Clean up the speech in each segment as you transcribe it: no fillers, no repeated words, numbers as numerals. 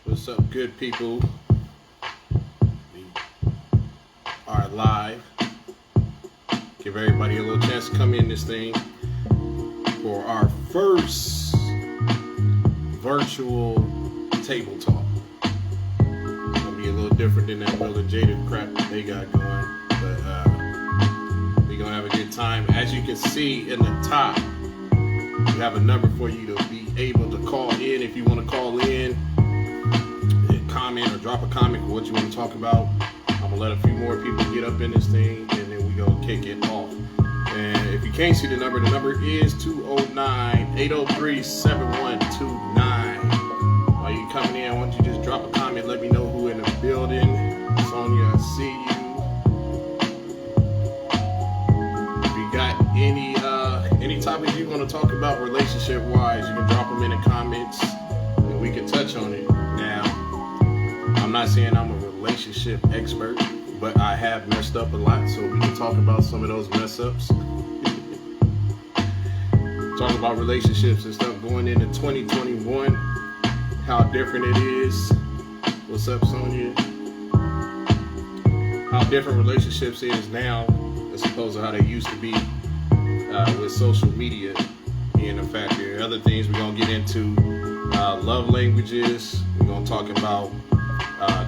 What's up, good people? We are live. Give everybody a little chance to come in this thing for our first virtual table talk. It's gonna be a little different than that Will and Jada crap that they got going, but we're gonna have a good time. As you can see in the top, we have a number for you to be able to call in if you want to call in. Comment or drop a comment for what you want to talk about. I'm gonna let a few more people get up in this thing and then we gonna kick it off. And if you can't see the number is 209-803-7129. While you coming in, why don't you just drop a comment, let me know who in the building. Sonia, I see you. If you got any topics you want to talk about relationship wise, you can drop them in the comments and we can touch on it. Now, I'm not saying I'm a relationship expert, but I have messed up a lot, so we can talk about some of those mess ups. Talk about relationships and stuff going into 2021, how different it is. What's up, Sonia? How different relationships is now as opposed to how they used to be with social media being a factor. Other things we're going to get into, love languages. We're going to talk about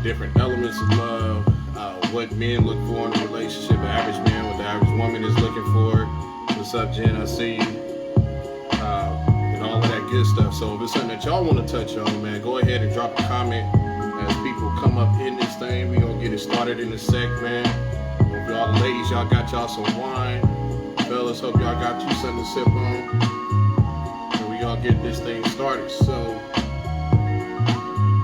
different elements of love, what men look for in a relationship, the average man, what the average woman is looking for. What's up, Jen? I see you. And all of that good stuff. So if it's something that y'all want to touch on, man, go ahead and drop a comment as people come up in this thing. We're going to get it started in a sec, man. Hope y'all the ladies, y'all got y'all some wine. Fellas, hope y'all got you something to sip on. And we going to get this thing started. So,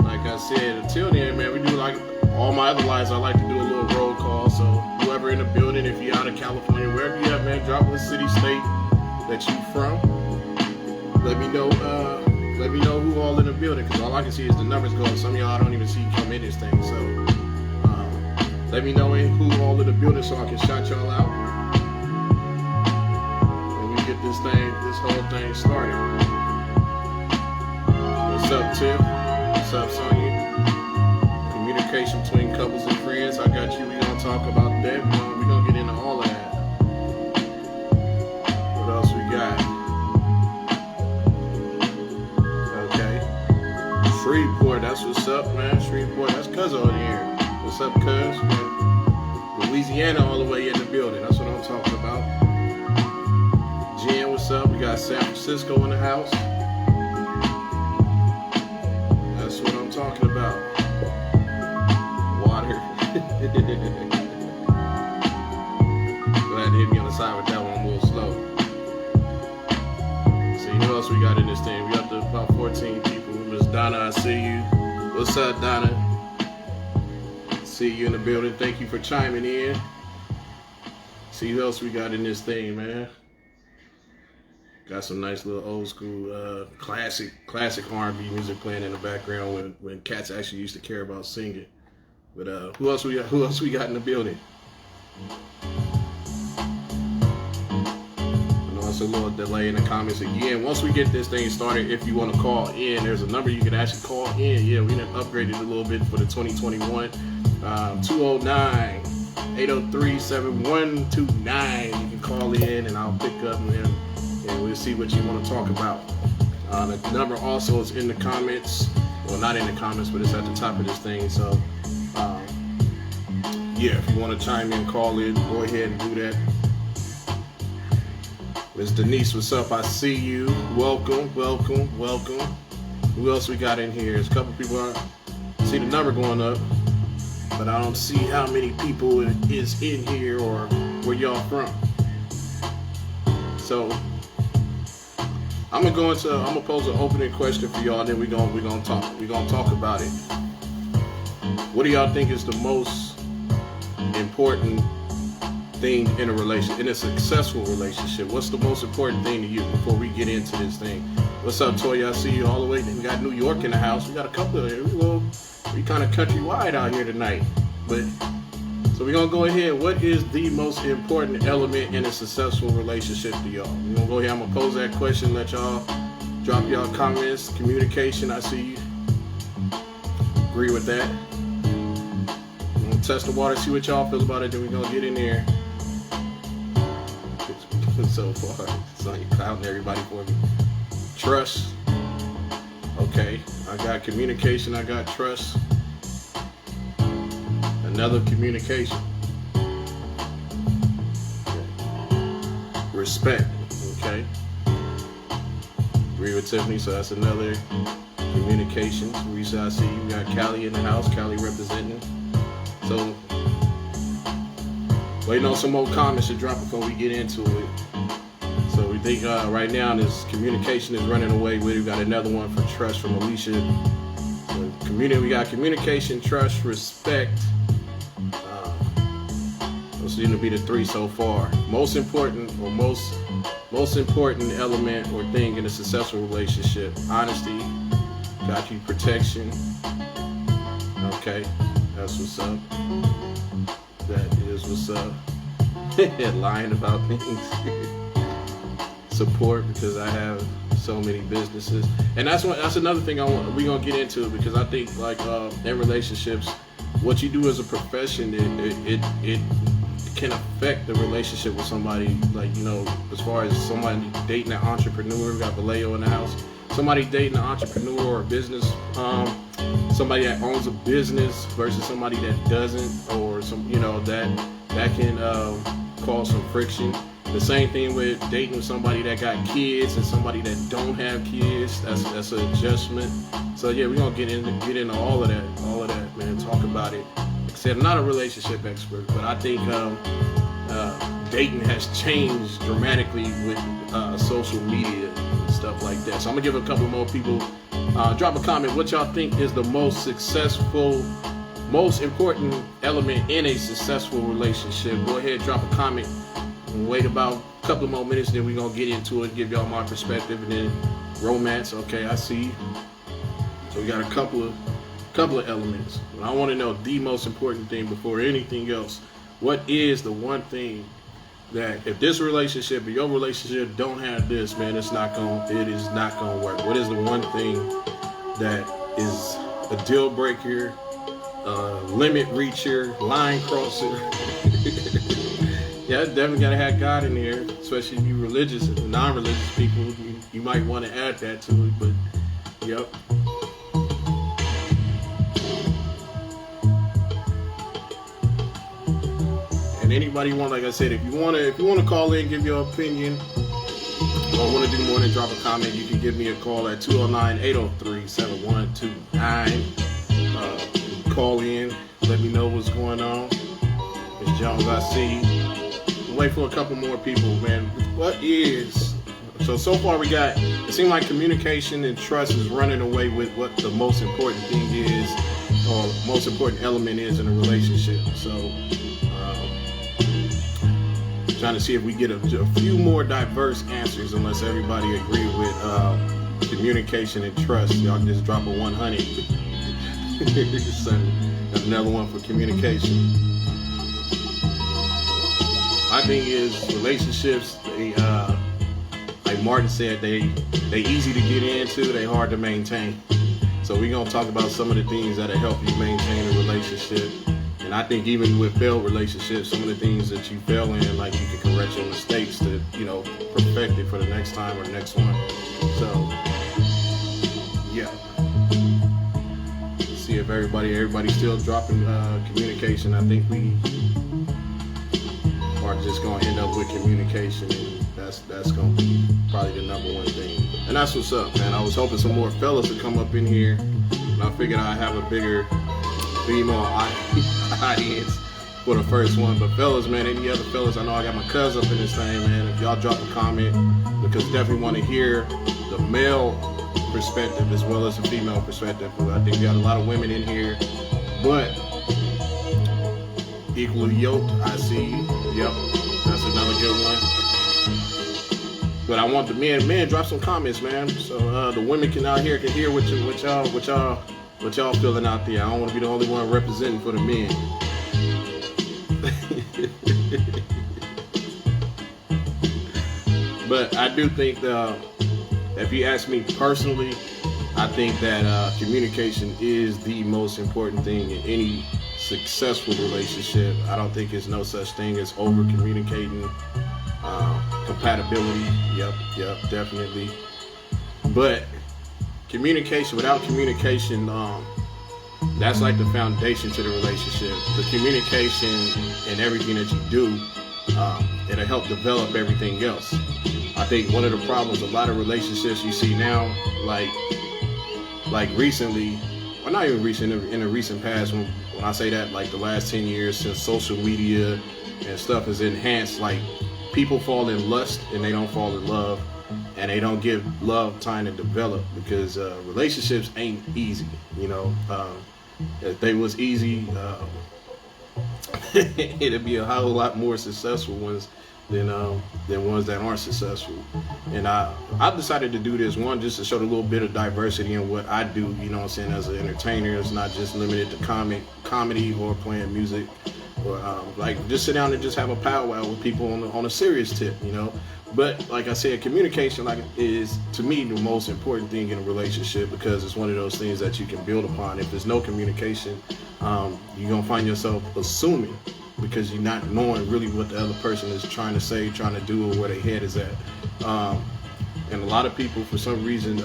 like I said, until then, man, we do like all my other lives. I like to do a little roll call. So whoever in the building, if you're out of California, wherever you at, man, drop the city, state that you from. Let me know. Let me know who all in the building, because all I can see is the numbers going. Some of y'all I don't even see come in this thing. So let me know who all in the building so I can shout y'all out and we get this whole thing started. What's up, Tiff? What's up, Sonia? Communication between couples and friends. I got you. We're going to talk about that. We're going to get into all of that. What else we got? Okay. Shreveport, that's what's up, man. Shreveport, that's cuz over here. What's up, cuz? Louisiana all the way in the building. That's what I'm talking about. Jen, what's up? We got San Francisco in the house. That's what I'm talking about. Water. Glad to hit me on the side with that one. I'm a little slow. See who else we got in this thing? We got about 14 people. Miss Donna, I see you. What's up, Donna? See you in the building. Thank you for chiming in. See who else we got in this thing, man. Got some nice little old school, classic R&B music playing in the background when cats actually used to care about singing. But who else we got? Who else we got in the building? I know it's a little delay in the comments again. Once we get this thing started, if you want to call in, there's a number you can actually call in. Yeah, we done upgraded a little bit for the 2021. 209-803-7129. You can call in and I'll pick up and we'll see what you want to talk about. The number also is in the comments. Well, not in the comments, but it's at the top of this thing. So, yeah, if you want to chime in, call in, go ahead and do that. Miss Denise, what's up? I see you. Welcome. Who else we got in here? There's a couple people. I see the number going up, but I don't see how many people is in here or where y'all from. So I'm gonna pose an opening question for y'all, and then we're gonna talk about it. What do y'all think is the most important thing in a successful relationship? What's the most important thing to you before we get into this thing? What's up, Toya? I see you all the way. We got New York in the house. We got a couple of we kind of countrywide out here tonight. But so we're gonna go ahead. What is the most important element in a successful relationship to y'all? We're gonna go ahead. I'm gonna pose that question. Let y'all drop y'all comments. Communication. I see you. agree with that. I'm gonna test the water, see what y'all feel about it, then we're gonna get in there. So far, it's like clouding everybody for me. Trust. Okay, I got communication, I got trust. Another communication. Okay. Respect. Okay. Agree with Tiffany, so that's another communication. Risa, I see you got Callie in the house, Callie representing. So, waiting on some more comments to drop before we get into it. So we think right now this communication is running away with. We got another one for trust from Alicia. So we got communication, trust, respect. Those seem to be the three so far. Most important element or thing in a successful relationship: honesty, got you, protection. Okay, that's what's up. That is what's up. Lying about things. Support, because I have so many businesses, and that's another thing we're gonna get into, because I think like in relationships, what you do as a profession, it can affect the relationship with somebody. Like, you know, as far as somebody dating an entrepreneur, we got Vallejo in the house. Somebody dating an entrepreneur or a business, somebody that owns a business versus somebody that doesn't, or some, you know, that can cause some friction. The same thing with dating somebody that got kids and somebody that don't have kids. That's an adjustment. So yeah, we're gonna get into all of that, man. Talk about it. Like I said, I'm not a relationship expert, but I think dating has changed dramatically with social media and stuff like that. So I'm gonna give a couple more people drop a comment. What y'all think is the most important element in a successful relationship? Go ahead, drop a comment. Wait about a couple more minutes, then we're gonna get into it, give y'all my perspective, and then romance. Okay, I see. So we got a couple of elements. I want to know the most important thing before anything else. What is the one thing that if this relationship or your relationship don't have this, man, it is not gonna work? What is the one thing that is a deal breaker, limit reacher, line crosser? Yeah, definitely gotta have God in there, especially if you religious and non-religious people. You might want to add that to it, but yep. And anybody like I said, if you want to call in, give your opinion, or want to do more than drop a comment, you can give me a call at 209-803-7129. Call in, let me know what's going on. Ms. Jones, I see. Wait for a couple more people, man. So far we got, it seems like communication and trust is running away with what the most important thing is, or most important element is in a relationship. So trying to see if we get a few more diverse answers, unless everybody agree with communication and trust. Y'all just drop a 100. So, another one for communication. My thing is relationships, like Martin said, they easy to get into, they hard to maintain. So we're gonna talk about some of the things that'll help you maintain a relationship. And I think even with failed relationships, some of the things that you fail in, like you can correct your mistakes to, you know, perfect it for the next time or the next one. So yeah. Let's see if everybody's still dropping communication. I think we are just gonna end up with communication, and that's gonna be probably the number one thing. And that's what's up, man. I was hoping some more fellas would come up in here, and I figured I'd have a bigger female audience for the first one. But fellas, man, any other fellas, I know I got my cuz up in this thing, man. If y'all drop a comment, because definitely want to hear the male perspective as well as the female perspective. I think we got a lot of women in here, but equally yoked, I see. Yep, that's another good one. But I want the men drop some comments, man, so the women can hear what y'all feeling out there. I don't want to be the only one representing for the men. But I do think if you ask me personally, I think that communication is the most important thing in any successful relationship. I don't think there's no such thing as over communicating. Compatibility, yep, definitely. But communication, without communication, that's like the foundation to the relationship. The communication and everything that you do, it'll help develop everything else. I think one of the problems, a lot of relationships you see now, like recently, or not even recent, in the recent past, when I say that, like the last 10 years since social media and stuff is enhanced, like people fall in lust and they don't fall in love, and they don't give love time to develop, because relationships ain't easy, you know. If they was easy, it'd be a whole lot more successful ones than ones that aren't successful. And I've decided to do this, one, just to show a little bit of diversity in what I do, you know what I'm saying, as an entertainer. It's not just limited to comedy or playing music, or like just sit down and just have a powwow with people on a serious tip, you know. But like I said, communication is, to me, the most important thing in a relationship, because it's one of those things that you can build upon. If there's no communication, you're gonna find yourself assuming, because you're not knowing really what the other person is trying to say, trying to do, or where their head is at. And a lot of people, for some reason,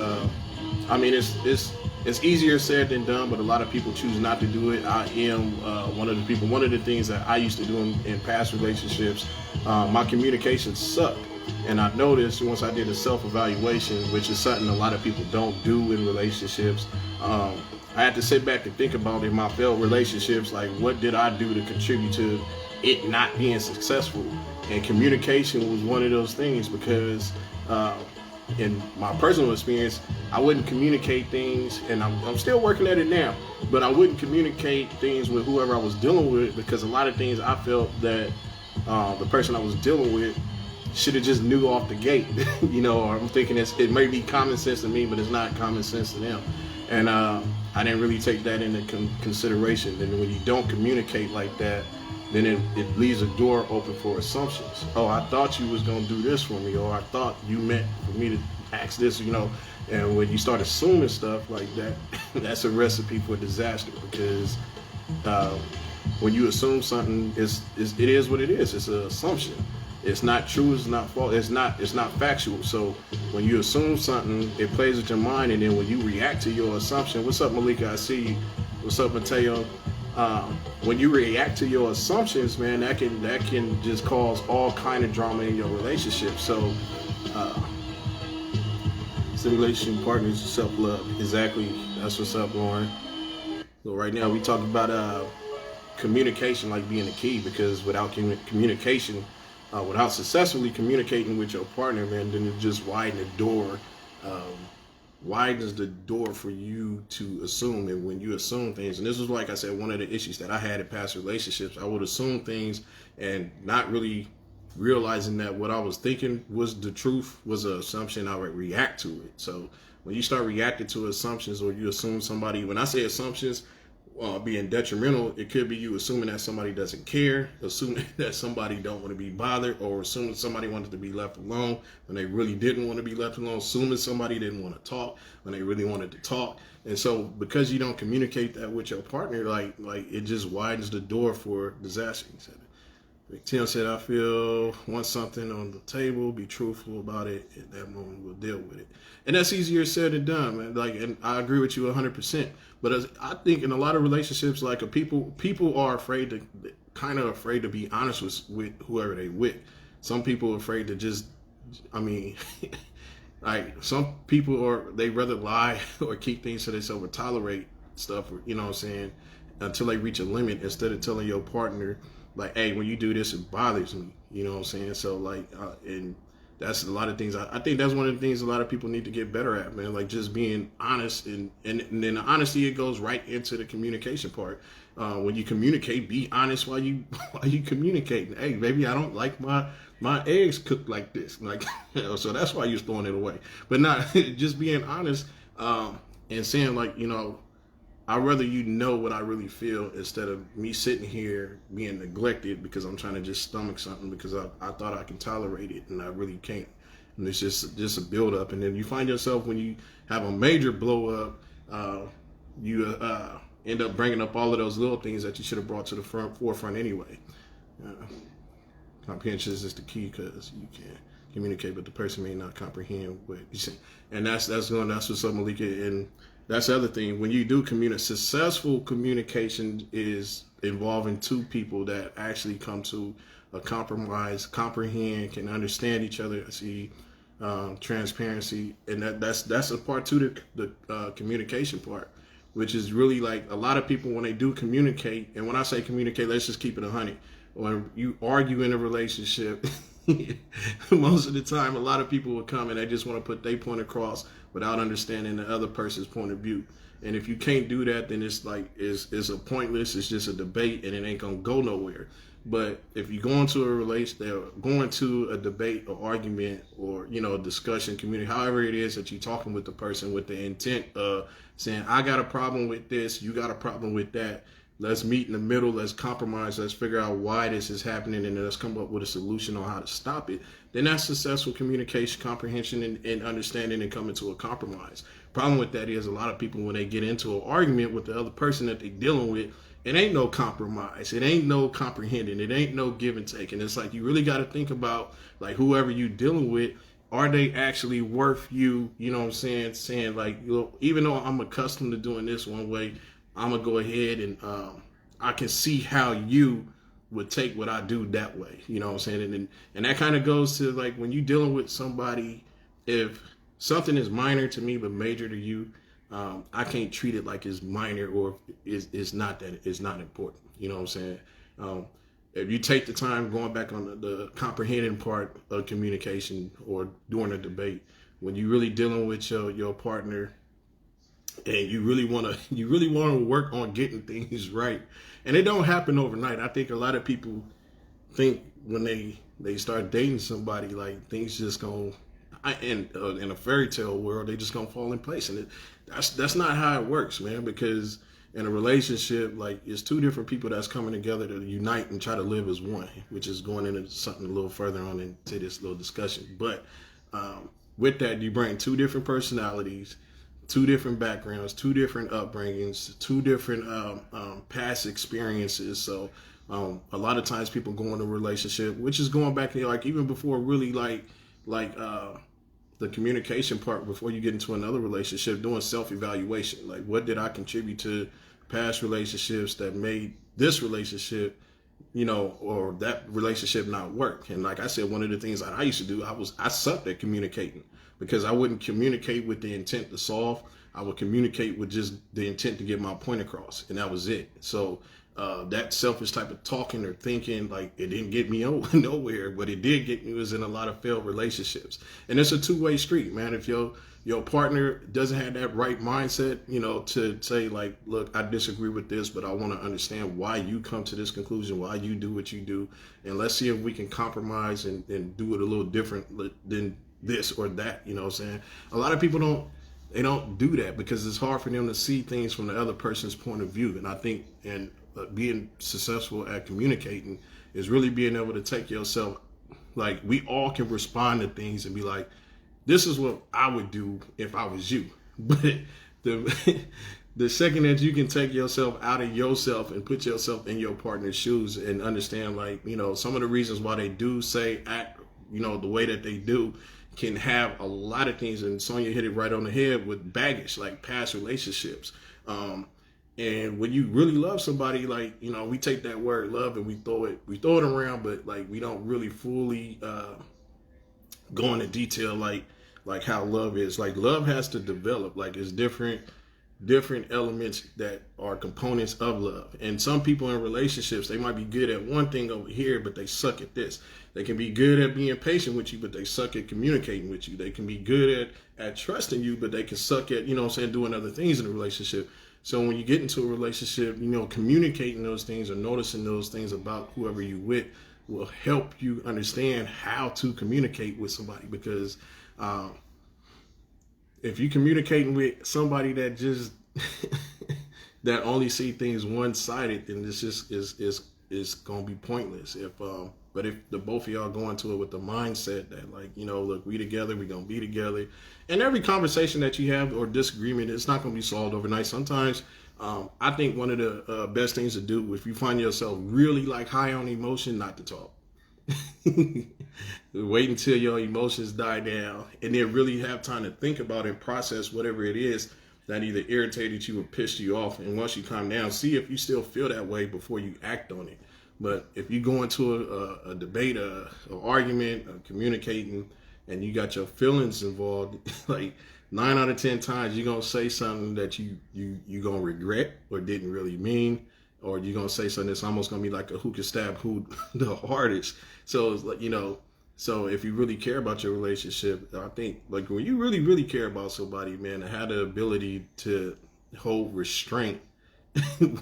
I mean, it's easier said than done, but a lot of people choose not to do it. I am one of the people. One of the things that I used to do in past relationships, my communication sucked. And I noticed once I did a self-evaluation, which is something a lot of people don't do in relationships, I had to sit back and think about, in my failed relationships, like, what did I do to contribute to it not being successful? And communication was one of those things, because in my personal experience, I wouldn't communicate things, and I'm still working at it now, but I wouldn't communicate things with whoever I was dealing with, because a lot of things I felt that the person I was dealing with should have just knew off the gate, you know, or I'm thinking it may be common sense to me, but it's not common sense to them. And I didn't really take that into consideration. And when you don't communicate like that, then it leaves a door open for assumptions. Oh, I thought you was going to do this for me, or I thought you meant for me to ask this, you know. And when you start assuming stuff like that, that's a recipe for disaster, because when you assume something, it is what it is. It's an assumption. It's not true, it's not false, it's not factual. So when you assume something, it plays with your mind, and then when you react to your assumption, what's up, Malika? I see you. What's up, Mateo? When you react to your assumptions, man, that can just cause all kind of drama in your relationship. So simulation partners, self-love. Exactly. That's what's up, Lauren. So right now we talking about communication, like being the key, because without communication, without successfully communicating with your partner, man, then it just widens the door for you to assume. And when you assume things, and this was, like I said, one of the issues that I had in past relationships, I would assume things and not really realizing that what I was thinking was the truth, was an assumption. I would react to it. So when you start reacting to assumptions, or you assume somebody, when I say assumptions, being detrimental, it could be you assuming that somebody doesn't care, assuming that somebody don't want to be bothered, or assuming somebody wanted to be left alone when they really didn't want to be left alone, assuming somebody didn't want to talk when they really wanted to talk. And so because you don't communicate that with your partner, like it just widens the door for disaster. Tim said, I want something on the table, be truthful about it. At that moment, we'll deal with it. And that's easier said than done, man. Like, and I agree with you 100%. But I think in a lot of relationships, like people are afraid to be honest with whoever they with. Some people are afraid to just, like some people they rather lie or keep things to themselves, or tolerate stuff, you know what I'm saying, until they reach a limit, instead of telling your partner, like, hey, when you do this, it bothers me. You know what I'm saying? So like, and that's a lot of things. I think that's one of the things a lot of people need to get better at, man. Like just being honest, and then the honesty, it goes right into the communication part. When you communicate, be honest while you communicating. Hey, baby, I don't like my eggs cooked like this. Like, so that's why you're throwing it away. But not just being honest, and saying, like, you know, I'd rather you know what I really feel, instead of me sitting here being neglected because I'm trying to just stomach something because I thought I can tolerate it, and I really can't. and it's just a build up, and then you find yourself when you have a major blow up, you end up bringing up all of those little things that you should have brought to the forefront anyway. Comprehension is the key, because you can communicate, but the person may not comprehend what you say, and that's what's up, Malika. And that's the other thing. When you do communicate, successful communication is involving two people that actually come to a compromise, comprehend, can understand each other, see transparency, and that's a part to the communication part, which is really like a lot of people when they do communicate. And when I say communicate, let's just keep it 100. When you argue in a relationship, most of the time, a lot of people will come and they just want to put their point across without understanding the other person's point of view. And if you can't do that, then it's like it's a pointless. It's just a debate, and it ain't gonna go nowhere. But if you go into a debate or argument, or a discussion, community, however it is that you're talking with the person with the intent of saying, I got a problem with this, you got a problem with that. Let's meet in the middle. Let's compromise. Let's figure out why this is happening, and then let's come up with a solution on how to stop it. Then that's successful communication, comprehension, and understanding, and coming to a compromise. Problem with that is a lot of people, when they get into an argument with the other person that they're dealing with, it ain't no compromise. It ain't no comprehending. It ain't no give and take. And it's like you really got to think about, like, whoever you dealing with, are they actually worth you? You know what I'm saying? Saying like, even though I'm accustomed to doing this one way, I'm gonna go ahead and I can see how you would take what I do that way. You know what I'm saying? And that kind of goes to like when you're dealing with somebody, if something is minor to me but major to you, I can't treat it like it's minor or it's not important. You know what I'm saying? If you take the time, going back on the comprehending part of communication or during a debate, when you really dealing with your partner, and you really want to work on getting things right, and it don't happen overnight. I think a lot of people think when they start dating somebody, like things just gonna, in a fairy tale world, they just gonna fall in place, and that's not how it works, man. Because in a relationship, like, it's two different people that's coming together to unite and try to live as one, which is going into something a little further on into this little discussion. But with that, you bring two different personalities, two different backgrounds, two different upbringings, two different past experiences. So a lot of times people go into a relationship, which is going back to like even before really like the communication part, before you get into another relationship, doing self-evaluation. Like, what did I contribute to past relationships that made this relationship, or that relationship not work? And like I said, one of the things that I used to do, I sucked at communicating, because I wouldn't communicate with the intent to solve. I would communicate with just the intent to get my point across, and that was it. So that selfish type of talking or thinking, like, it didn't get me nowhere, but it did get me was in a lot of failed relationships. And it's a two-way street, man. If your partner doesn't have that right mindset, to say like, look, I disagree with this, but I want to understand why you come to this conclusion, why you do what you do, and let's see if we can compromise and do it a little different than this or that. You know what I'm saying? A lot of people don't do that because it's hard for them to see things from the other person's point of view. And I think being successful at communicating is really being able to take yourself, like, we all can respond to things and be like, this is what I would do if I was you. But the second that you can take yourself out of yourself and put yourself in your partner's shoes and understand, like, some of the reasons why they do act, the way that they do, can have a lot of things. And Sonia hit it right on the head with baggage, like past relationships. And when you really love somebody, like, we take that word love and we throw it around, but like, we don't really fully go into detail, like how love is. Like, love has to develop. Like, it's different elements that are components of love. And some people in relationships, they might be good at one thing over here, but they suck at this. They can be good at being patient with you, but they suck at communicating with you. They can be good at trusting you, but they can suck at, doing other things in a relationship. So when you get into a relationship, communicating those things or noticing those things about whoever you with will help you understand how to communicate with somebody. Because if you're communicating with somebody that just that only see things one-sided, then this just is gonna be pointless. But if the both of y'all go into it with the mindset that, like, you know, look, we together, we gonna be together, and every conversation that you have or disagreement, it's not gonna be solved overnight. Sometimes, I think one of the best things to do if you find yourself really like high on emotion, not to talk. Wait until your emotions die down, and then really have time to think about and process whatever it is that either irritated you or pissed you off. And once you calm down, see if you still feel that way before you act on it. But if you go into a debate, an argument, communicating, and you got your feelings involved, like 9 out of 10 times you're gonna say something that you gonna regret or didn't really mean, or you're gonna say something that's almost gonna be like a who can stab who the hardest. So it's like, you know, so if you really care about your relationship, I think like when you really care about somebody, man, to have the ability to hold restraint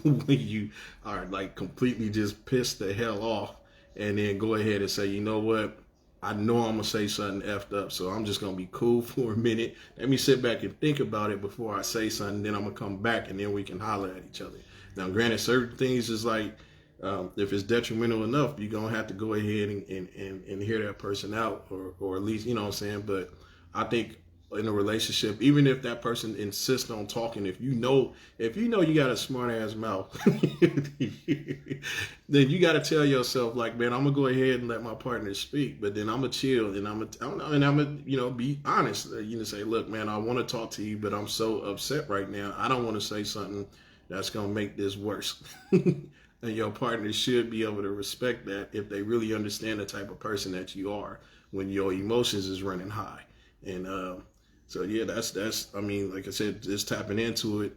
when you are like completely just pissed the hell off, and then go ahead and say, you know what, I know I'm gonna say something effed up, so I'm just gonna be cool for a minute. Let me sit back and think about it before I say something. Then I'm gonna come back, and then we can holler at each other. Now, granted, certain things is like, if it's detrimental enough, you're gonna have to go ahead and hear that person out, or at least, you know what I'm saying. But I think in a relationship, even if that person insists on talking, if you know you got a smart ass mouth, then you got to tell yourself, like, man, I'm gonna go ahead and let my partner speak, but then I'm gonna chill, and I'm gonna you know, be honest. You know, say, look, man, I want to talk to you, but I'm so upset right now. I don't want to say something that's gonna make this worse. And your partner should be able to respect that if they really understand the type of person that you are when your emotions is running high. And so yeah, that's I mean, like I said, just tapping into it.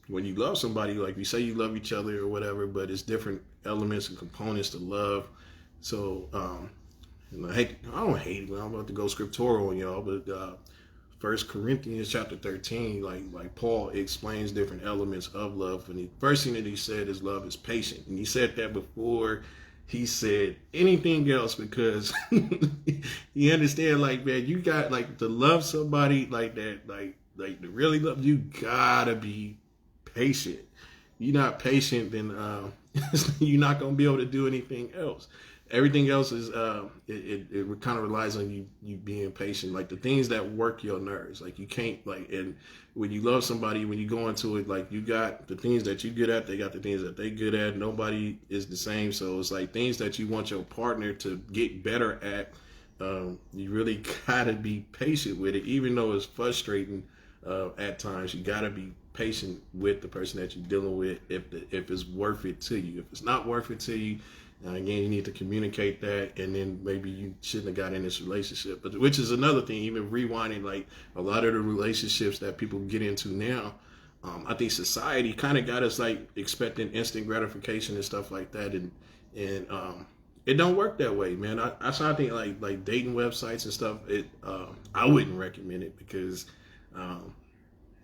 When you love somebody, like you say you love each other or whatever, but it's different elements and components to love. So and I don't hate it, when I'm about to go scriptural on y'all, but 1 Corinthians chapter 13, like Paul explains different elements of love. And the first thing that he said is love is patient. And he said that before he said anything else, because you understand, like, man, you got, like, to love somebody like that, like to really love, you gotta be patient. You're not patient, then you're not gonna be able to do anything else. Everything else is it kind of relies on you being patient. Like the things that work your nerves, like you can't, like, and when you love somebody, when you go into it, like, you got the things that you good at, they got the things that they good at. Nobody is the same, so it's like things that you want your partner to get better at. You really gotta be patient with it, even though it's frustrating at times. You gotta be patient with the person that you're dealing with if it's worth it to you. If it's not worth it to you, again, you need to communicate that, and then maybe you shouldn't have got in this relationship. But which is another thing, even rewinding, like a lot of the relationships that people get into now, I think society kind of got us like expecting instant gratification and stuff like that, and it don't work that way, man. I think like dating websites and stuff, I wouldn't recommend it, because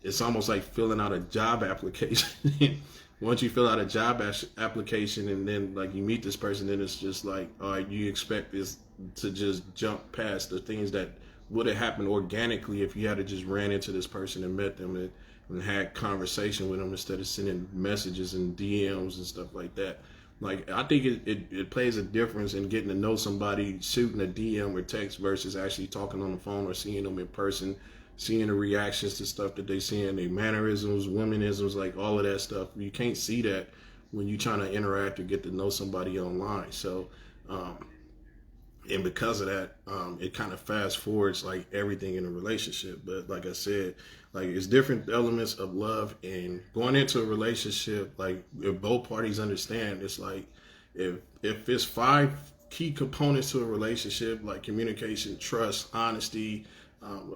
it's almost like filling out a job application. Once you fill out a job application and then like you meet this person, then it's just like, all right, you expect this to just jump past the things that would have happened organically if you had to just ran into this person and met them and had conversation with them instead of sending messages and DMs and stuff like that. Like, I think it plays a difference in getting to know somebody, shooting a DM or text versus actually talking on the phone or seeing them in person, seeing the reactions to stuff that they see, and their mannerisms, womanisms, like all of that stuff. You can't see that when you're trying to interact or get to know somebody online. So, and because of that, it kind of fast forwards like everything in a relationship. But like I said, like it's different elements of love, and going into a relationship, like if both parties understand, it's like if it's 5 key components to a relationship, like communication, trust, honesty,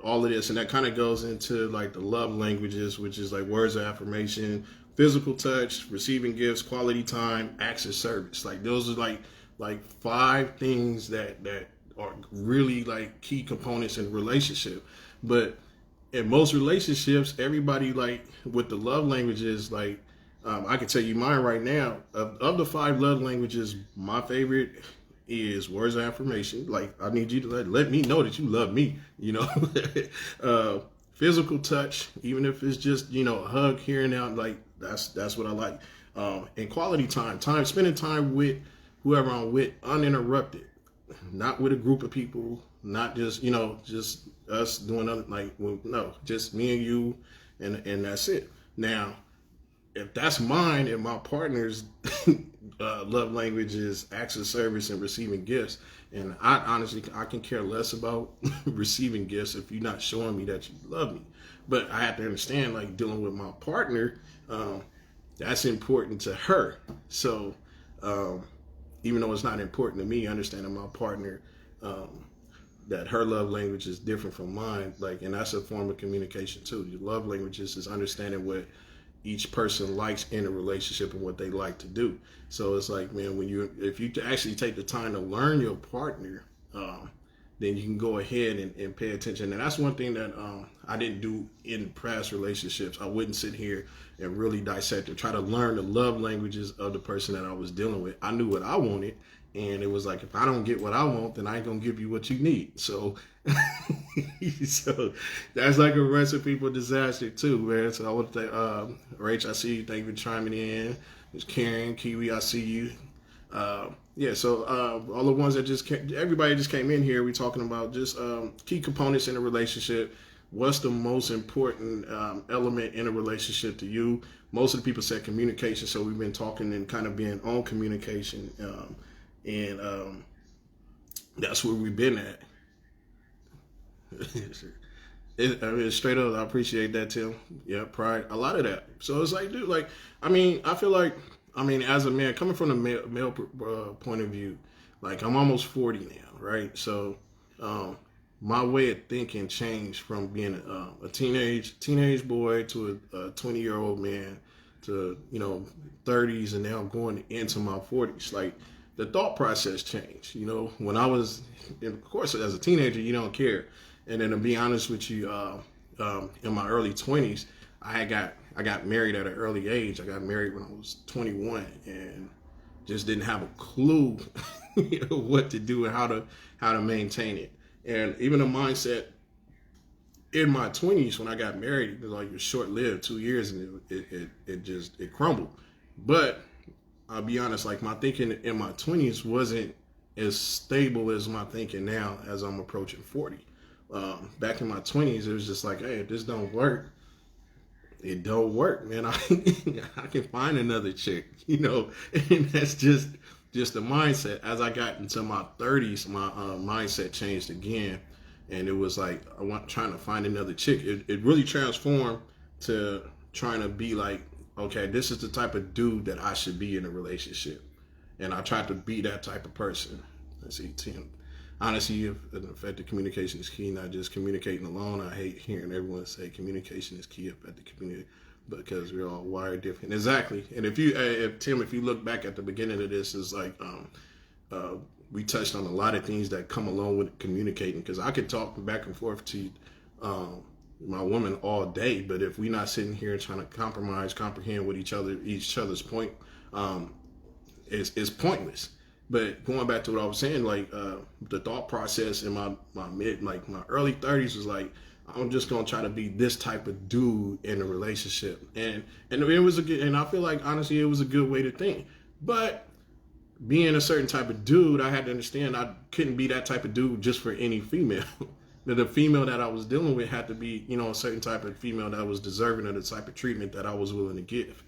all of this, and that kind of goes into like the love languages, which is like words of affirmation, physical touch, receiving gifts, quality time, acts of service. Like those are like 5 things that are really like key components in a relationship. But in most relationships, everybody, like with the love languages, like I can tell you mine right now. Of the 5 love languages, my favorite is words of affirmation. Like, I need you to let me know that you love me, you know. Physical touch, even if it's just, you know, a hug here and now, like that's what I like. And quality time, spending time with whoever I'm with uninterrupted, not with a group of people, not just just us doing other no, just me and you, and that's it. Now, if that's mine and my partner's love language is acts of service and receiving gifts, and I honestly I can care less about receiving gifts if you're not showing me that you love me. But I have to understand, like dealing with my partner, that's important to her. So even though it's not important to me, understanding my partner, that her love language is different from mine, like, and that's a form of communication too. Your love languages is understanding what each person likes in a relationship and what they like to do. So it's like, man, if you actually take the time to learn your partner, then you can go ahead and pay attention. And that's one thing that I didn't do in past relationships. I wouldn't sit here and really dissect and try to learn the love languages of the person that I was dealing with. I knew what I wanted, and it was like, if I don't get what I want, then I ain't gonna give you what you need. So, so that's like a recipe for disaster too, man. So I want to thank Rach, I see you. Thank you for chiming in. There's Karen, Kiwi, I see you. Yeah, so all the ones that everybody just came in here, we're talking about just key components in a relationship. What's the most important element in a relationship to you? Most of the people said communication, so we've been talking and kind of being on communication, and that's where we've been at. I mean, straight up, I appreciate that, Tim. Yeah, pride, a lot of that. So it's like, dude, like, I mean, I feel like, as a man, coming from the male point of view, like, I'm almost 40 now, right? So my way of thinking changed from being a teenage boy to a 20-year-old man to 30s, and now I'm going into my 40s. Like, the thought process changed. When I was, of course, as a teenager, you don't care. And then to be honest with you, in my early 20s, I got married at an early age. I got married when I was 21 and just didn't have a clue what to do and how to maintain it. And even the mindset in my 20s when I got married, it was like, it was short-lived, 2 years, and it crumbled. But I'll be honest, like, my thinking in my 20s wasn't as stable as my thinking now as I'm approaching 40. Back in my 20s, it was just like, hey, if this don't work, it don't work, man. I can find another chick, and that's just the mindset. As I got into my 30s, my mindset changed again, and it was like, trying to find another chick. It really transformed to trying to be like, okay, this is the type of dude that I should be in a relationship, and I tried to be that type of person. Let's see, Tim. Honestly, effective communication is key, not just communicating alone. I hate hearing everyone say communication is key at the community, because we're all wired different. Exactly. And if Tim, if you look back at the beginning of this, is like we touched on a lot of things that come along with communicating. Because I could talk back and forth to my woman all day, but if we're not sitting here trying to comprehend with each other's point, it's pointless. But going back to what I was saying, like the thought process in my early 30s was like, I'm just gonna try to be this type of dude in a relationship, and it was a good, and I feel like honestly it was a good way to think. But being a certain type of dude, I had to understand I couldn't be that type of dude just for any female. The female that I was dealing with had to be, a certain type of female that was deserving of the type of treatment that I was willing to give.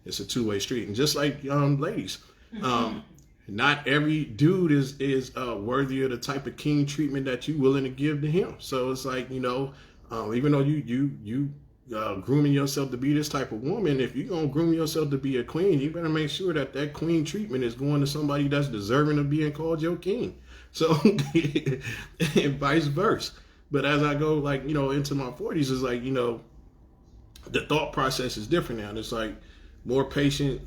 It's a two-way street, and just like ladies. Not every dude is worthy of the type of king treatment that you're willing to give to him. So it's like, even though you grooming yourself to be this type of woman, if you're gonna groom yourself to be a queen, you better make sure that queen treatment is going to somebody that's deserving of being called your king. So and vice versa. But as I go into my 40s, it's like, the thought process is different now. It's like more patient,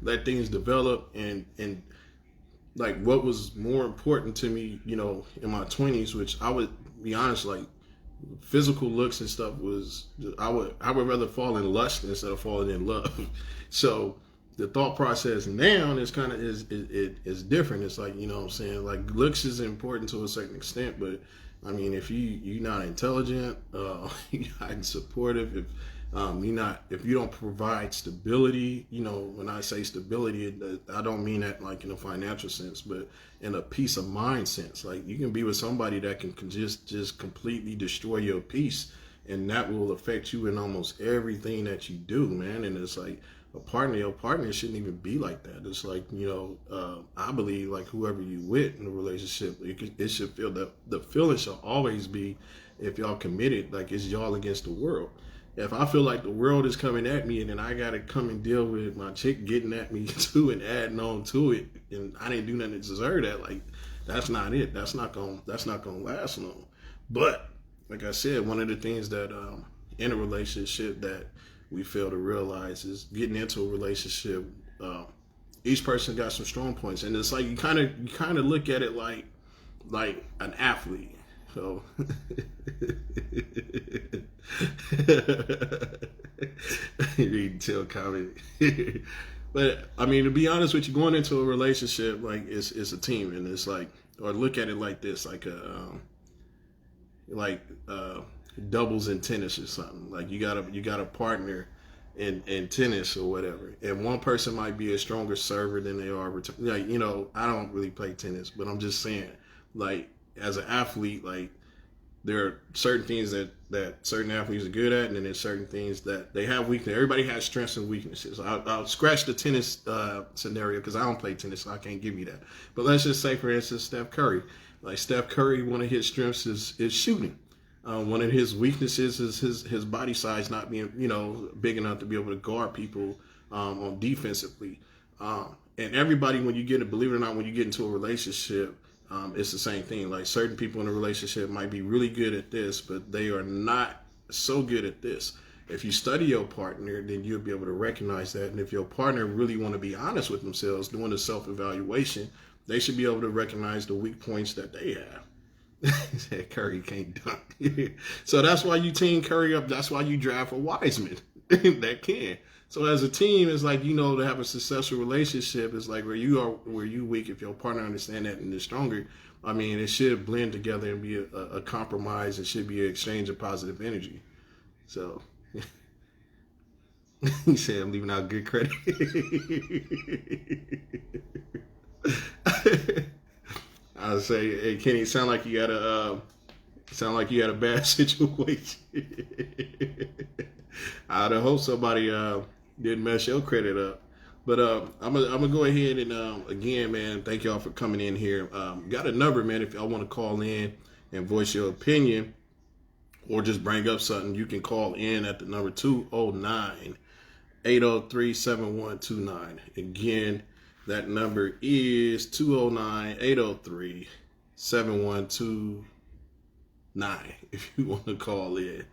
let things develop, and like what was more important to me, in my 20s, which I would be honest, like physical looks and stuff was, I would rather fall in lust instead of falling in love. So the thought process now is kind of is different. It's like, what I'm saying, like looks is important to a certain extent, but I mean, if you're not intelligent, you're not supportive, if You not if you don't provide stability. You know, when I say stability, I don't mean that like in a financial sense, but in a peace of mind sense. Like you can be with somebody that can just completely destroy your peace, and that will affect you in almost everything that you do, man. And it's like your partner shouldn't even be like that. It's like, I believe like whoever you with in a relationship, it should feel that the feeling should always be, if y'all committed, like it's y'all against the world. If I feel like the world is coming at me and then I gotta come and deal with my chick getting at me too and adding on to it, and I didn't do nothing to deserve that, like that's not it. That's not gonna last long. But like I said, one of the things that in a relationship that we fail to realize is getting into a relationship. Each person got some strong points, and it's like you kind of look at it like an athlete. So you can tell comment. But I mean, to be honest with you, going into a relationship, like it's a team, and it's like, or look at it like this, like doubles in tennis or something. Like you got a partner in tennis or whatever, and one person might be a stronger server than they are like, I don't really play tennis, but I'm just saying, like as an athlete, like there are certain things that certain athletes are good at, and then there's certain things that they have weakness. Everybody has strengths and weaknesses. I'll scratch the tennis scenario because I don't play tennis, so I can't give you that. But let's just say, for instance, Steph Curry. Like Steph Curry, one of his strengths is shooting. One of his weaknesses is his body size not being, big enough to be able to guard people on defensively. And everybody, believe it or not, when you get into a relationship, it's the same thing. Like certain people in a relationship might be really good at this, but they are not so good at this. If you study your partner, then you'll be able to recognize that. And if your partner really want to be honest with themselves, doing a self-evaluation, they should be able to recognize the weak points that they have. He said Curry can't dunk. So that's why you team Curry up. That's why you draft a Wiseman that can. So as a team, it's like, to have a successful relationship, it's like where you weak, if your partner understand that and is stronger, I mean, it should blend together and be a compromise. It should be an exchange of positive energy. So he said, I'm leaving out good credit. I would say, hey, Kenny, sound like you had a bad situation. I'd hope somebody didn't mess your credit up. But I'm gonna go ahead and again, man, thank y'all for coming in here. Got a number, man, if y'all want to call in and voice your opinion or just bring up something, you can call in at the number 209-803-7129. Again, that number is 209-803-7129 if you want to call in.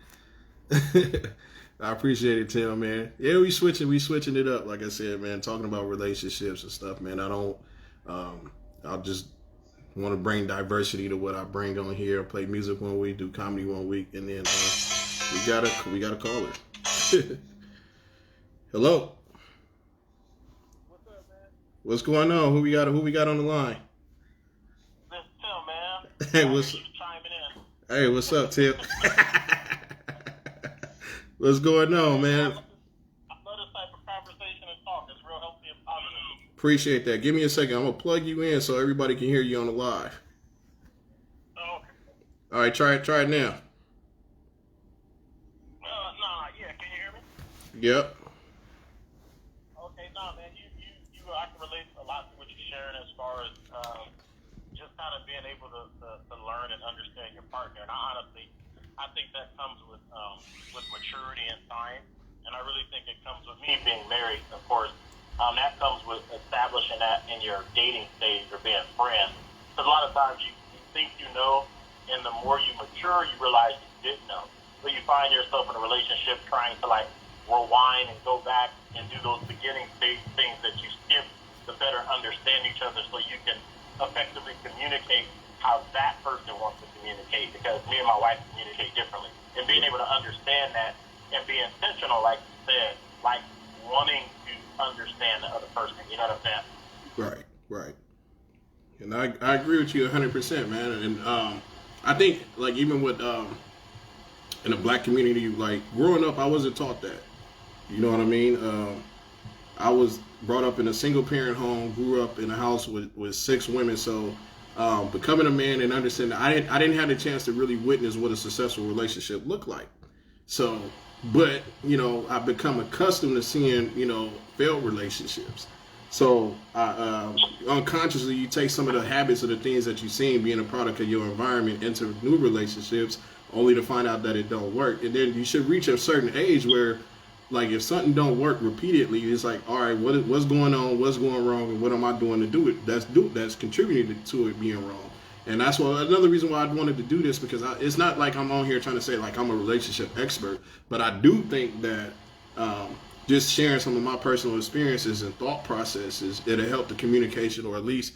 I appreciate it, Tim, man. Yeah, we switching it up. Like I said, man, talking about relationships and stuff, man. I'll just want to bring diversity to what I bring on here. Play music one week, do comedy one week, and then we got a caller. Hello. What's up, man? What's going on? Who we got on the line? This is Tim, man. Hey, what's up, Tim? What's going on, man? I love this type of conversation and talk. It's real healthy and positive. Appreciate that. Give me a second. I'm gonna plug you in so everybody can hear you on the live. Oh, okay. All right, try it now. Yeah. Can you hear me? Yep. Okay, man. I can relate a lot to what you're sharing as far as just kind of being able to learn and understand your partner. And I think that comes with maturity and time. And I really think it comes with me being married, of course. That comes with establishing that in your dating stage or being friends. Because a lot of times you think you know, and the more you mature, you realize you didn't know. But you find yourself in a relationship trying to rewind and go back and do those beginning stage things that you skipped to better understand each other so you can effectively communicate how that person wants to communicate, because me and my wife communicate differently. And being able to understand that and be intentional, like you said, like wanting to understand the other person. You know what I'm saying? Right. And I agree with you 100%, man. And I think, like, even with in the black community, like growing up, I wasn't taught that. You know what I mean? I was brought up in a single parent home, grew up in a house with 6 women. So becoming a man and understanding, I didn't have the chance to really witness what a successful relationship looked like. So, but you know, I've become accustomed to seeing, you know, failed relationships. So unconsciously, you take some of the habits of the things that you've seen being a product of your environment into new relationships, only to find out that it don't work. And then you should reach a certain age where, like, if something don't work repeatedly, it's like, all right, what's going on, what's going wrong, and what am I doing to do it? That's contributing to it being wrong. And that's why another reason why I wanted to do this, because it's not like I'm on here trying to say like I'm a relationship expert, but I do think that just sharing some of my personal experiences and thought processes, it'll help the communication, or at least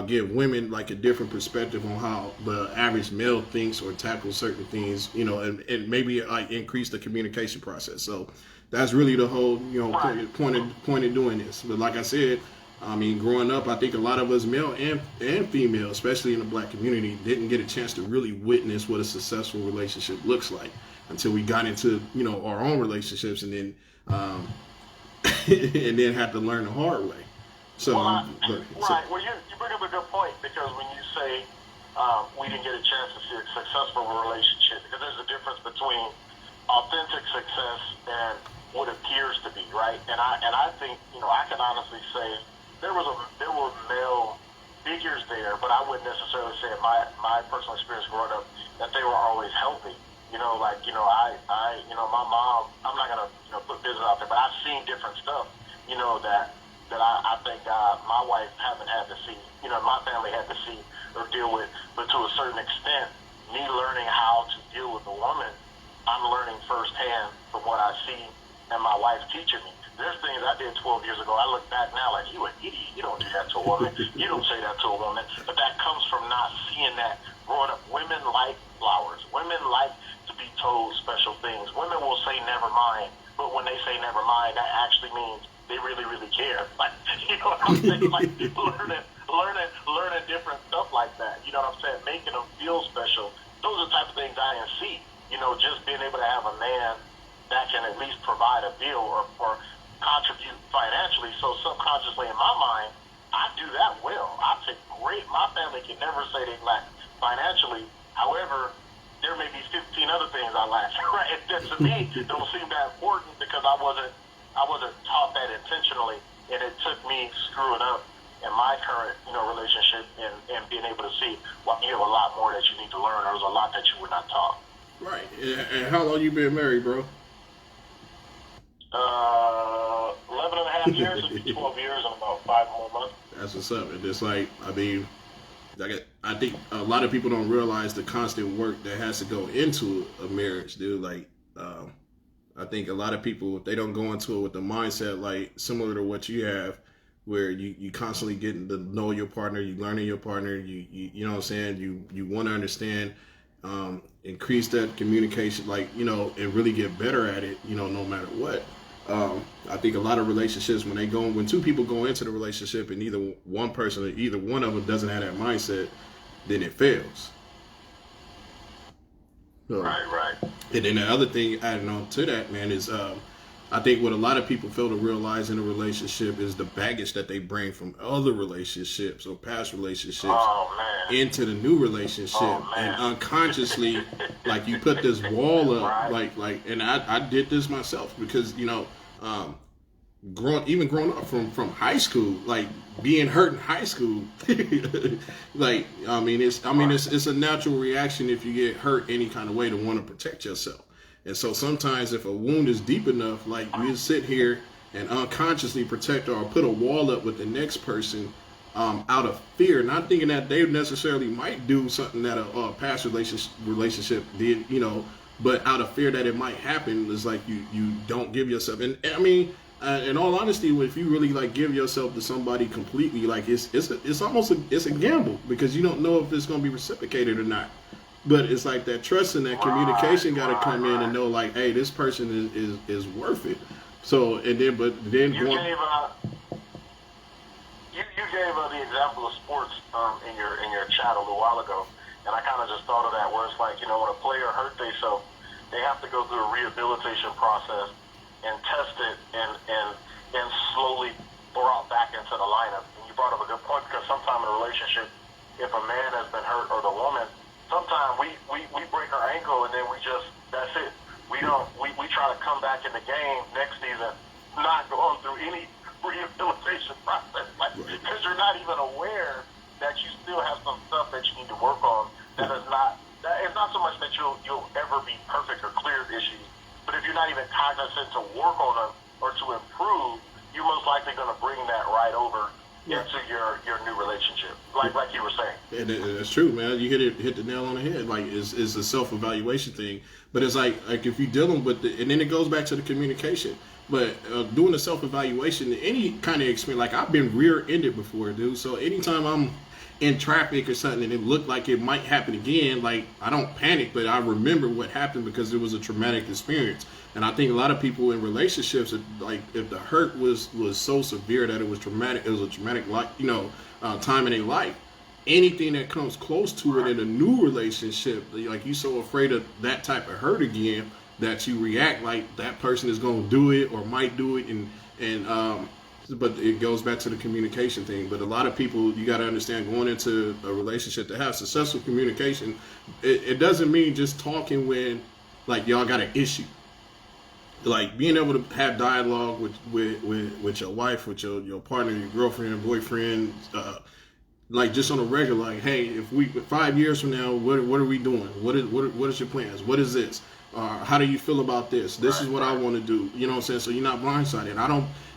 give women like a different perspective on how the average male thinks or tackles certain things, you know, and maybe like increase the communication process. So that's really the whole, you know, point of doing this. But like I said, I mean, growing up, I think a lot of us, male and female, especially in the black community, didn't get a chance to really witness what a successful relationship looks like until we got into, you know, our own relationships, and then and then had to learn the hard way. So, well, well, you bring up a good point, because when you say we didn't get a chance to see a successful relationship, because there's a difference between authentic success and what appears to be, right? And I think, you know, I can honestly say there were male figures there, but I wouldn't necessarily say in my personal experience growing up that they were always healthy. You know, like, you know, I you know, my mom, I'm not gonna, you know, put business out there, but I've seen different stuff, you know, that I think my wife haven't had to see, you know, my family had to see or deal with. But to a certain extent, me learning how to deal with a woman, I'm learning firsthand from what I see and my wife teaching me. There's things I did 12 years ago. I look back now like, you an idiot. You don't do that to a woman. You don't say that to a woman. But that comes from not seeing that growing up. Women like flowers. Women like to be told special things. Women will say never mind. But when they say never mind, that actually means they really, really care. Like, you know what I'm saying? Like, learning different stuff like that. You know what I'm saying? Making them feel special. Those are the type of things I didn't see. You know, just being able to have a man that can at least provide a bill or contribute financially. So subconsciously in my mind, I do that well. I take great. My family can never say they lack financially. However, there may be 15 other things I lack. Right? That to me don't seem that important, because I wasn't taught that intentionally, and it took me screwing up in my current, you know, relationship and being able to see, well, you have a lot more that you need to learn. There was a lot that you were not taught. right. And how long you been married, bro? 11 and a half years, 12 years, and about 5 more months. That's what's up. And it's like, I mean, I think a lot of people don't realize the constant work that has to go into a marriage, dude. Like, I think a lot of people, they don't go into it with the mindset like similar to what you have, where you constantly getting to know your partner, you learning your partner, you know what I'm saying, you want to understand, increase that communication, like, you know, and really get better at it, you know, no matter what. I think a lot of relationships, when two people go into the relationship and either one person or either one of them doesn't have that mindset, then it fails. So, Right. and then the other thing adding on to that, man, is I think what a lot of people fail to realize in a relationship is the baggage that they bring from other relationships or past relationships into the new relationship. And unconsciously, like, you put this wall up, like, and I did this myself, because, you know, growing up from high school, like being hurt in high school, like, it's a natural reaction if you get hurt any kind of way to want to protect yourself. And so sometimes if a wound is deep enough, like, we sit here and unconsciously protect or put a wall up with the next person out of fear, not thinking that they necessarily might do something that a past relationship did, you know, but out of fear that it might happen, is like you don't give yourself. And I mean, in all honesty, if you really like give yourself to somebody completely, like it's almost a gamble, because you don't know if it's going to be reciprocated or not. But it's like that trust and that communication got to come in and know, like, hey, this person is worth it. So, and then, but then you gave the example of sports in your chat a little while ago, and I kind of just thought of that, where it's like, you know, when a player hurt themselves, they have to go through a rehabilitation process and test it and slowly brought back into the lineup. And you brought up a good point, because sometimes in a relationship, if a man has been hurt or the woman, sometimes we break our ankle and then that's it. We try to come back in the game next season, not going through any rehabilitation process, because you're not even aware that you still have some stuff that you need to work on. It's not so much that you'll ever be perfect or clear of issues, but if you're not even cognizant to work on them or to improve, you're most likely going to bring that right over into your new relationship, like you were saying. And that's true, man. You hit the nail on the head. Like, it's a self-evaluation thing, but it's like if you're dealing with it, and then it goes back to the communication. But doing the self-evaluation, any kind of experience, like I've been rear-ended before, dude. So anytime I'm in traffic or something and it looked like it might happen again, like I don't panic, but I remember what happened because it was a traumatic experience. And I think a lot of people in relationships, like if the hurt was so severe that it was traumatic, it was a traumatic time in their life. Anything that comes close to it in a new relationship, like you're so afraid of that type of hurt again that you react like that person is going to do it or might do it, but it goes back to the communication thing. But a lot of people, you got to understand, going into a relationship to have successful communication, it doesn't mean just talking when like y'all got an issue. Like being able to have dialogue with your wife, with your partner, your girlfriend, boyfriend, like just on a regular, like, hey, if 5 years from now, what are we doing? What is your plans? What is this? How do you feel about this? This is what I want to do. You know what I'm saying? So you're not blindsided.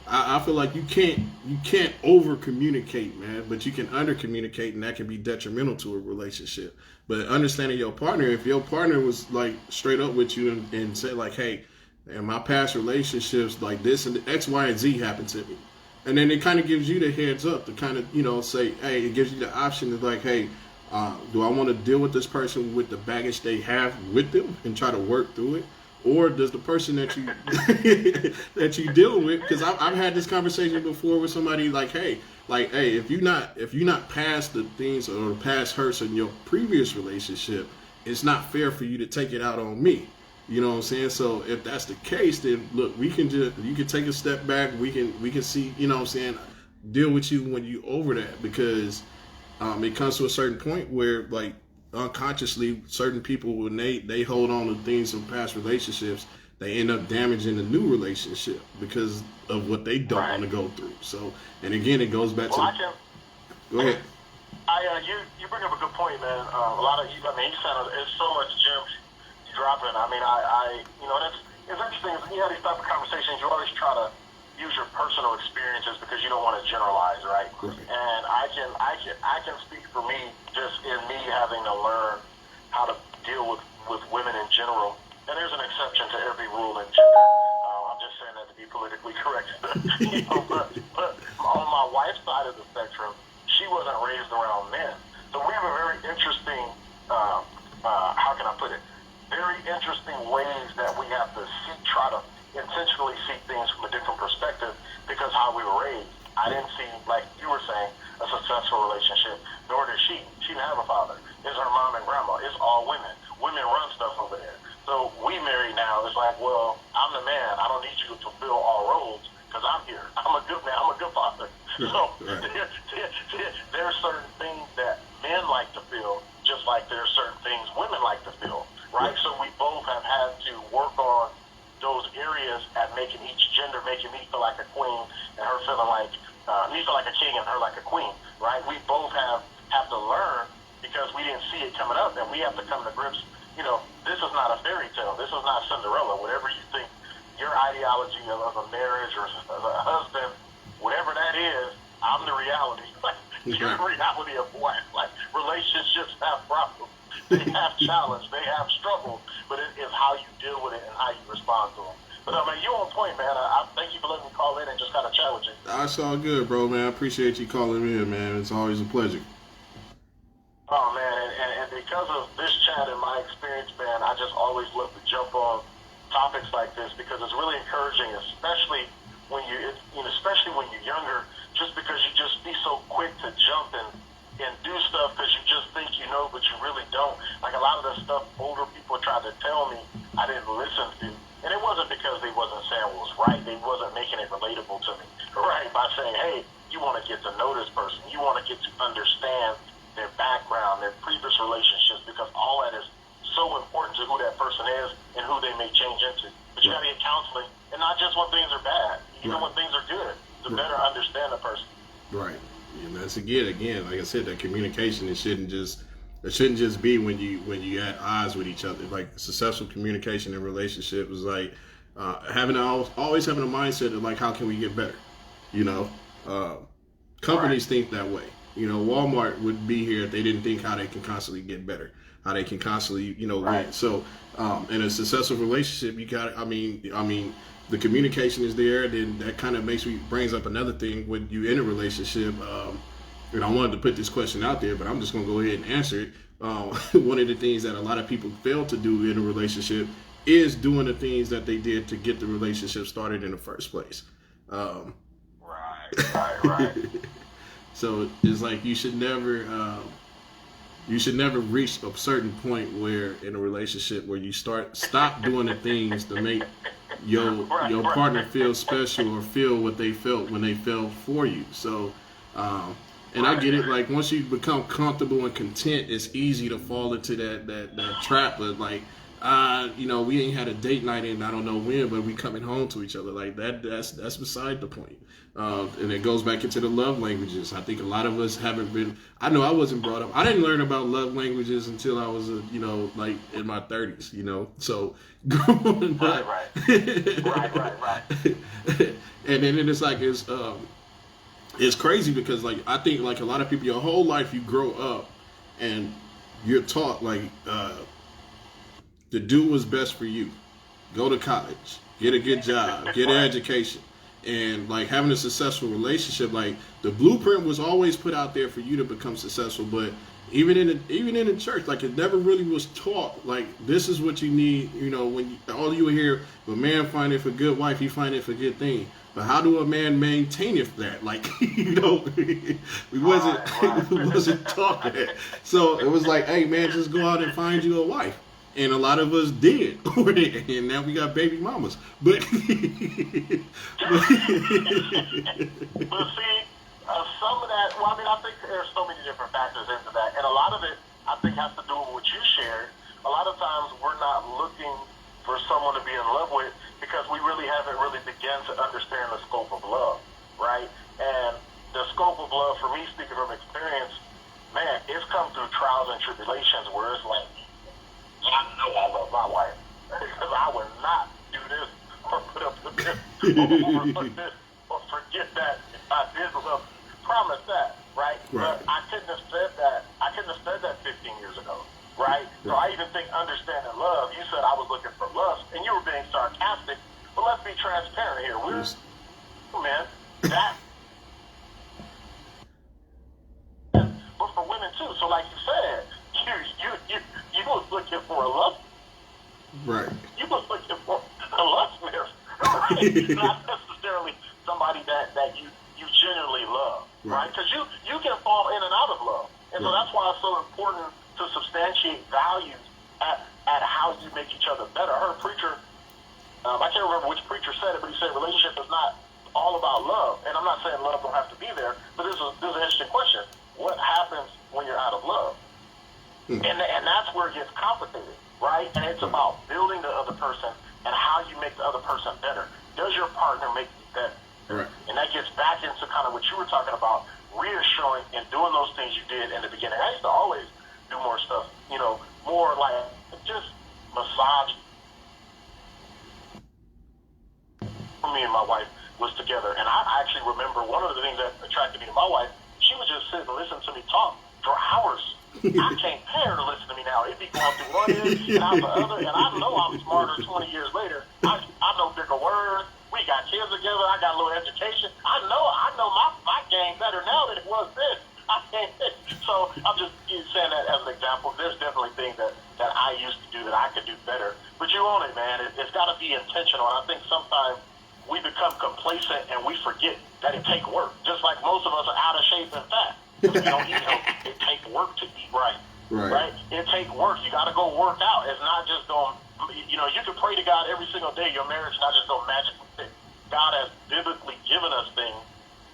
I feel like you can't over communicate, man, but you can under communicate, and that can be detrimental to a relationship. But understanding your partner, if your partner was like straight up with you and said like, hey, in my past relationships, like this and X, Y, and Z happened to me. And then it kind of gives you the heads up to kind of, say, hey, it gives you the option of like, hey, do I want to deal with this person with the baggage they have with them and try to work through it? Or does the person that you that you deal with, because I've had this conversation before with somebody like, hey, if you're not past the things or the past hurts in your previous relationship, it's not fair for you to take it out on me. You know what I'm saying? So if that's the case, then look, you can take a step back. We can see, you know what I'm saying, deal with you when you over that, because it comes to a certain point where like unconsciously certain people, when they hold on to things from past relationships, they end up damaging the new relationship because of what they don't want to go through. So, and again, it goes back to. Go ahead. You bring up a good point, man. A lot of you sound, it's so much gems dropping. It's interesting. When you have these type of conversations, you always try to use your personal experiences because you don't want to generalize, right? And I can speak for me, just in me having to learn how to deal with women in general. And there's an exception to every rule in gender. I'm just saying that to be politically correct. But on my wife's side of the spectrum, she wasn't raised around men, so we have a very interesting. How can I put it? Very interesting ways that we have to try to intentionally see things from a different perspective because how we were raised. I didn't see, like you were saying, a successful relationship, nor did she. She didn't have a father. It's her mom and grandma. It's all women. Women run stuff over there. So we married now. It's like, well, I'm the man. I don't need you to fulfill all roles because I'm here. I'm a good man. I'm a good father. So there are certain things that men like to feel, just like there are certain things women like to feel. Right, so we both have had to work on those areas at making each gender, making me feel like a queen and her feeling like me feel like a king and her like a queen. Right, we both have to learn because we didn't see it coming up, and we have to come to grips. This is not a fairy tale. This is not Cinderella. Whatever you think your ideology of a marriage or of a husband, whatever that is, I'm the reality. You're the reality of what? Like relationships have problems. They have challenge, they have struggle, but it is how you deal with it and how you respond to them. But you're on point, man. I thank you for letting me call in and just kind of challenge it. That's all good, bro, man. I appreciate you calling in, man. It's always a pleasure. Oh, man, and because of this chat and my experience, man, I just always love to jump on topics like this because it's really encouraging, especially when you're younger, just because you just be so quick to jump and do stuff because you just think you know, but you really don't. Like a lot of the stuff older people tried to tell me, I didn't making it relatable to me, right? By saying, hey, you want to get to know this person. You want to get to understand their background, their previous relationships, because all that is so important to who that person is and who they may change into. But you got to get counseling, and not just when things are bad, even when things are good, to better understand the person. Right. And that's again, like I said, that communication, it shouldn't just be when you at odds with each other. Like successful communication in relationship is like always having a mindset of like, how can we get better? You know, companies think that way. You know, Walmart would be here if they didn't think how they can constantly get better, how they can constantly, win. So, in a successful relationship, you got, I mean, the communication is there. Then that kind of brings up another thing when you in a relationship. And I wanted to put this question out there, but I'm just going to go ahead and answer it. One of the things that a lot of people fail to do in a relationship is doing the things that they did to get the relationship started in the first place. Right. So it's like you should never reach a certain point where in a relationship where you stop doing the things to make your partner feel special or feel what they felt when they felt for you. So, and I get it. Like once you become comfortable and content, it's easy to fall into that trap. But like, we ain't had a date night in I don't know when, but we coming home to each other. Like that's beside the point. And it goes back into the love languages. I think a lot of us haven't been. I know I wasn't brought up. I didn't learn about love languages until I was, like in my 30s. So growing up, right. And then it's like it's crazy because like I think like a lot of people, your whole life you grow up and you're taught like to do what's best for you. Go to college, get a good job, get an education. And like having a successful relationship, like the blueprint was always put out there for you to become successful. But even in the church, like it never really was taught. Like this is what you need. When all you hear, if a man findeth a good wife, he findeth a good thing. But how do a man maintain if that? Like we wasn't taught that. So it was like, hey man, just go out and find you a wife. And a lot of us did, and now we got baby mamas. But But see, some of that. Well, I mean, I think there's so many different factors into that, and a lot of it, I think, has to do with what you shared. A lot of times, we're not looking for someone to be in love with because we really haven't begun to understand the scope of love, right? And the scope of love, for me, speaking from experience, man, it's come through trials and tribulations where it's like, I know I love my wife because I would not do this or put up with this or overlook this or forget that if I did love. Promise that, right? But I couldn't have said that. I couldn't have said that 15 years ago, right? So I even think understanding love. You said I was looking for lust, and you were being sarcastic. But let's be transparent here. That. But for women too. So like you said, you was looking for a lust. Right. You was looking for a lust mirror. Right? Not necessarily somebody that you genuinely love, right? Because you can fall in and out of love. And so that's why it's so important to substantiate values at how you make each other better. I heard a preacher, I can't remember which preacher said it, but he said relationship is not all about love. And I'm not saying love don't have to be there, but this is an interesting question. What happens when you're out of love? And that's where it gets complicated, right? And it's about building the other person and how you make the other person better. Does your partner make you better? Right. And that gets back into kind of what you were talking about, reassuring and doing those things you did in the beginning. I used to always do more stuff, more like just massage. Me and my wife was together, and I actually remember one of the things that attracted me to my wife. She would just sit and listen to me talk for hours. I can't pay her to listen to me now. It'd be going through one ear and out the other, and I know I'm smarter 20 years later. I know bigger words. We got kids together. I got a little education. I know my game better now than it was then. So I'm just saying that as an example. There's definitely things that I used to do that I could do better. But you own it, man. It's got to be intentional. And I think sometimes we become complacent and we forget that it takes work. Just like most of us are out of shape and fat. Because we don't eat healthy. It takes work to eat right. Right? It takes work. You got to go work out. It's not just going, you can pray to God every single day. Your marriage not just go magically fix. God has biblically given us things,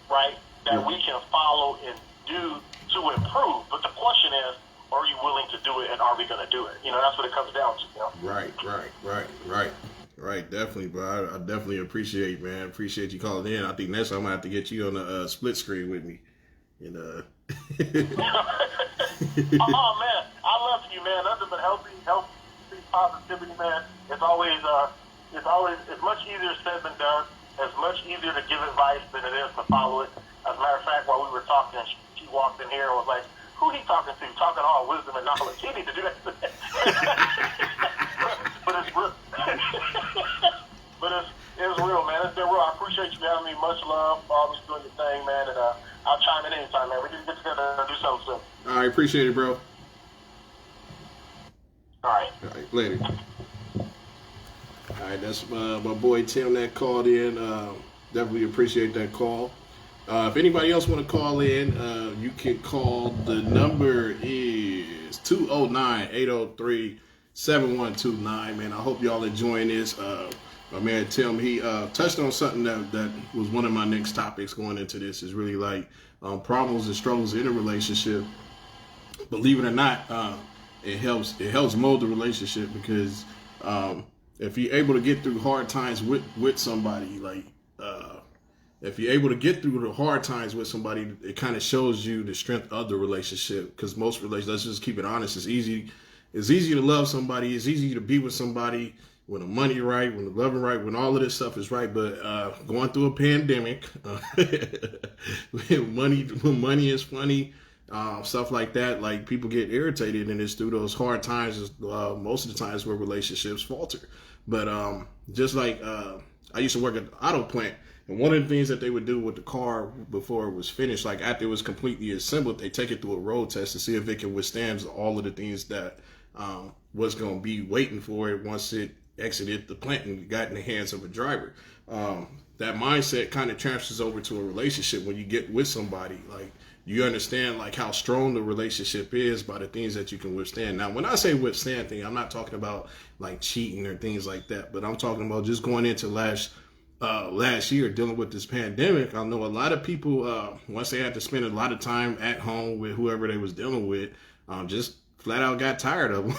right, that we can follow and do to improve. But the question is, are you willing to do it, and are we going to do it? That's what it comes down to. Right. Definitely, bro. I definitely appreciate you calling in. I think next time I'm gonna have to get you on the split screen with me. Oh man, I love you, man. Nothing but healthy, positivity, man. It's always much easier said than done. It's much easier to give advice than it is to follow it. As a matter of fact, while we were talking, she walked in here and was like, "Who he talking to? Talking all wisdom and knowledge. He need to do that." But it's real. But it's real, man. It's been real. I appreciate you having me. Much love. Always doing your thing, man. And I'll chime in anytime, man. We can get together and do something soon. All right, appreciate it, bro. All right, later. All right, that's my boy Tim that called in. Definitely appreciate that call. If anybody else want to call in, you can call. The number is 209-803-7129. Man, I hope y'all enjoying this. My man Tim, he touched on something that was one of my next topics going into this. Is really like problems and struggles in a relationship. Believe it or not, it helps mold the relationship, because if you're able to get through hard times with somebody, like if you're able to get through the hard times with somebody, it kind of shows you the strength of the relationship. Because most relationships, let's just keep it honest, it's easy to love somebody, it's easy to be with somebody when the money right, when the loving right, when all of this stuff is right. But going through a pandemic, when money is funny, stuff like that, like people get irritated, and it's through those hard times most of the times where relationships falter. But just like I used to work at the auto plant, and one of the things that they would do with the car before it was finished, like after it was completely assembled, they take it through a road test to see if it can withstand all of the things that was going to be waiting for it once it exited the plant and got in the hands of a driver. That mindset kind of transfers over to a relationship. When you get with somebody, like you understand like how strong the relationship is by the things that you can withstand. Now, when I say withstand thing, I'm not talking about like cheating or things like that, but I'm talking about just going into last year dealing with this pandemic. I know a lot of people, once they had to spend a lot of time at home with whoever they was dealing with, just flat out got tired of them.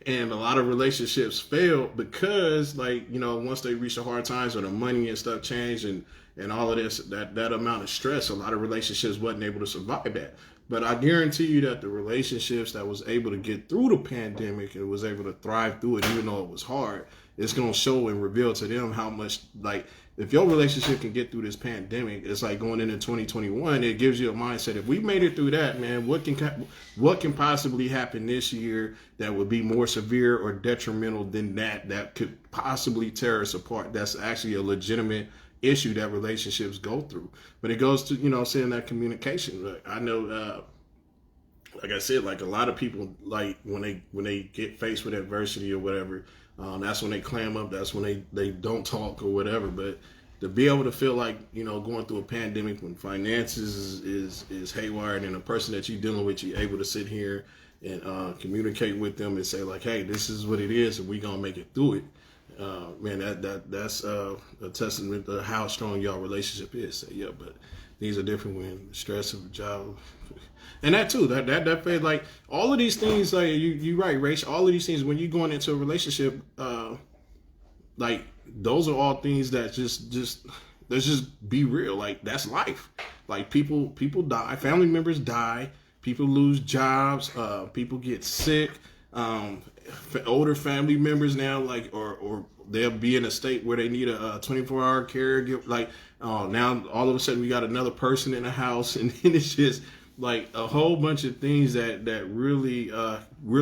and a lot of relationships failed because, like, once they reached the hard times or the money and stuff changed and all of this, that amount of stress, a lot of relationships wasn't able to survive that. But I guarantee you that the relationships that was able to get through the pandemic and was able to thrive through it, even though it was hard, it's going to show and reveal to them how much, like, if your relationship can get through this pandemic, it's like going into 2021, it gives you a mindset. If we made it through that, man, what can possibly happen this year that would be more severe or detrimental than that could possibly tear us apart? That's actually a legitimate issue that relationships go through. But it goes to, saying that communication. Like, I know, like I said, like a lot of people, like when they get faced with adversity or whatever, that's when they clam up. That's when they don't talk or whatever. But to be able to feel like, going through a pandemic when finances is haywire, and a person that you're dealing with, you're able to sit here and communicate with them and say like, hey, this is what it is, and we're gonna make it through it. Man, that's a testament to how strong y'all relationship is. So, yeah, but things are different when stress of a job. And that too, that fed, like all of these things, like you right, Rach, all of these things when you're going into a relationship, like those are all things that just let's just be real. Like that's life. Like people die, family members die, people lose jobs, people get sick, older family members now, like or they'll be in a state where they need a 24-hour caregiver. Like now all of a sudden we got another person in the house, and then it's just like a whole bunch of things that really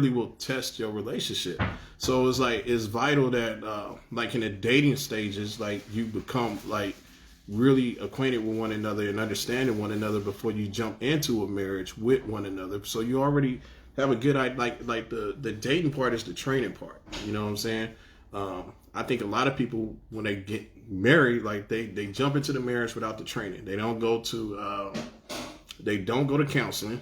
will test your relationship. So it's like it's vital that like in the dating stages, like you become like really acquainted with one another and understanding one another before you jump into a marriage with one another. So you already have a good idea. Like the dating part is the training part. You know what I'm saying? I think a lot of people when they get married, like they jump into the marriage without the training. They don't go to counseling,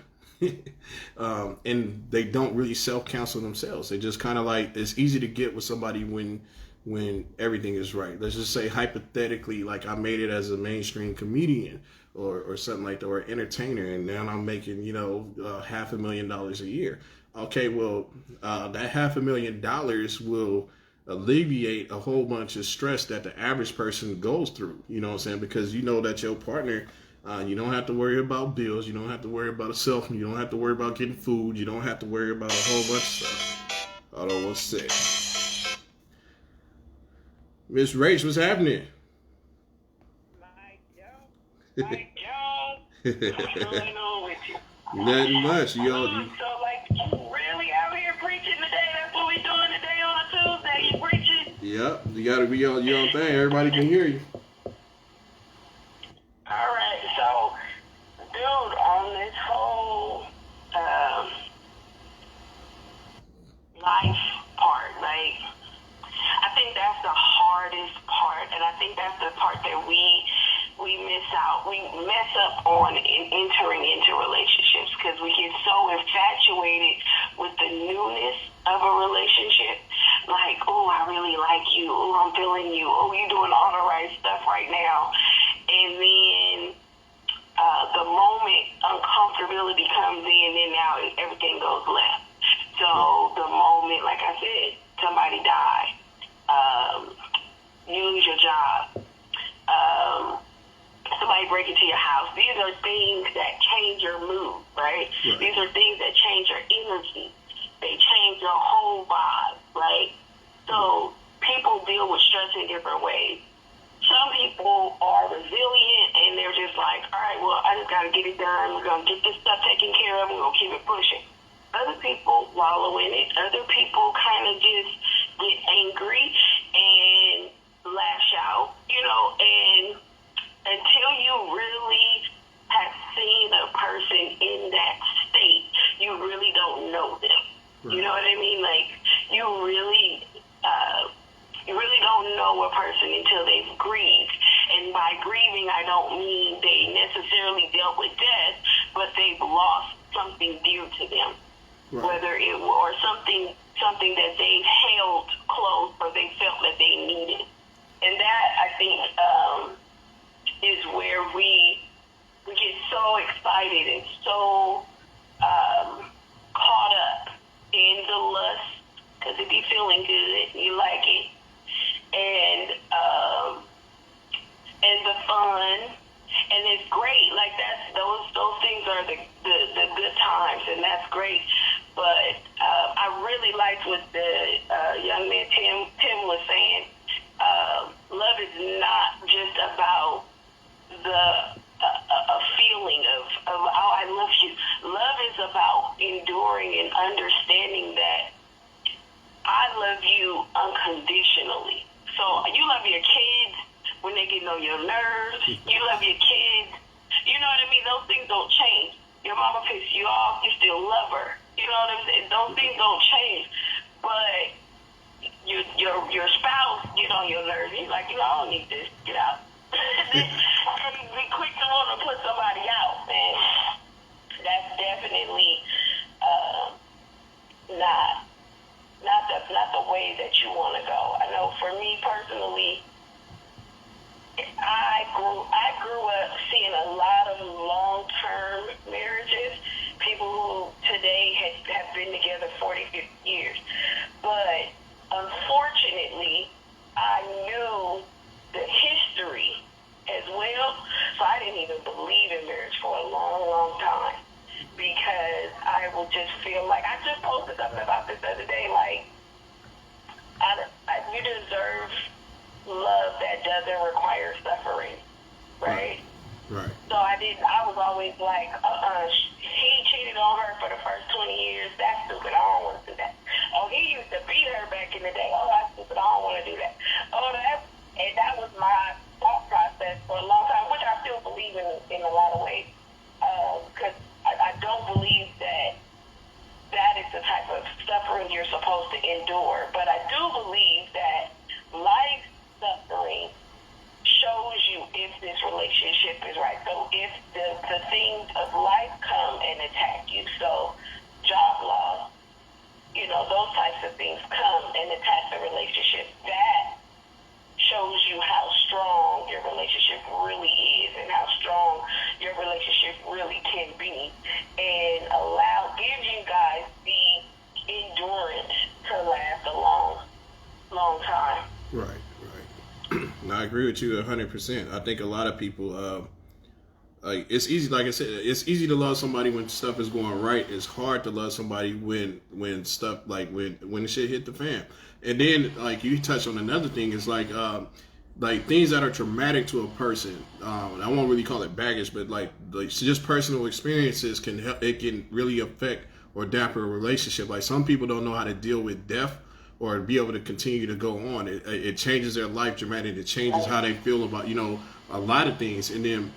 and they don't really self-counsel themselves. They just kind of like, it's easy to get with somebody when when everything is right. Let's just say hypothetically, like I made it as a mainstream comedian or something like that, or entertainer, and now I'm making, $500,000 a year. Okay, well, that $500,000 will alleviate a whole bunch of stress that the average person goes through. You know what I'm saying? Because you know that your partner, you don't have to worry about bills. You don't have to worry about a cell phone. You don't have to worry about getting food. You don't have to worry about a whole bunch of stuff. Hold on one sec. Miss Rach, what's happening? Mike, yo. What's going on with you? Nothing much. So, like, you really out here preaching today? That's what we doing today on a Tuesday? You preaching? Yep. You got to be on your own thing. Everybody can hear you. All right. So, dude, on this whole life part, like, I think that's the hardest part, and I think that's the part that we mess up on in entering into relationships, because we get so infatuated with the newness of a relationship. Like, oh, I really like you. Oh, I'm feeling you. Oh, you're doing all the right stuff right now. And then the moment uncomfortability comes in, and now everything goes left. So the moment, like I said, somebody died, you lose your job, somebody break into your house. These are things that change your mood, right? These are things that change your energy. They change your whole vibe, right? So people deal with stress in different ways. Some people are resilient and they're just like, all right, well, I just got to get it done. We're going to get this stuff taken care of. We're going to keep it pushing. Other people wallow in it. Other people kind of just get angry and lash out, and until you really have seen a person in that state, you really don't know them. Right. You know what I mean? Like, you really don't know a person until they've grieved. And by grieving, I don't mean they necessarily dealt with death, but they've lost something dear to them. Right. Whether it or something that they've held close or they felt that they needed. And that, I think, is where we get so excited and so caught up in the lust, because it be feeling good, you like it, and the fun, and it's great. Like, those things are the good times, and that's great. But I really liked what the young man Tim was saying. Love is not just about a feeling of oh, I love you. Love is about enduring and understanding that I love you unconditionally. So you love your kids when they get on your nerves. You love your kids. You know what I mean? Those things don't change. Your mama pisses you off, you still love her. You know what I'm saying? Those things don't change. But your spouse get on your nerves. He's like, I don't need this. Get out. And be quick to want to put somebody out, man. That's definitely not the way that you want to go. I know for me personally, I grew up seeing a lot of long-term marriages, people who today have been together 40, 50 years. But unfortunately, I knew the history as well, so I didn't even believe in marriage for a long, long time, because I would just feel like, I just posted something about this the other day, like, you deserve love that doesn't require suffering, right? Right. So I was always like, he cheated on her for the first 20 years, that's stupid, I don't want to do that. Oh, he used to beat her back in the day, oh, that's stupid, I don't want to do that. And that was my thought process for a long time, which I still believe in a lot of ways, because I don't believe that is the type of suffering you're supposed to endure. But I do believe that life suffering shows you if this relationship is right. So if the things of life come and attack you, so job loss, those types of things come and attack the relationship, that with you 100%. I think a lot of people, like it's easy, like I said, it's easy to love somebody when stuff is going right. It's hard to love somebody when stuff like when the shit hit the fan. And then like you touched on another thing is like things that are traumatic to a person. I won't really call it baggage, but like just personal experiences can help. It can really affect or dampen a relationship. Like some people don't know how to deal with death or be able to continue to go on. It changes their life dramatically. It changes how they feel about a lot of things. And then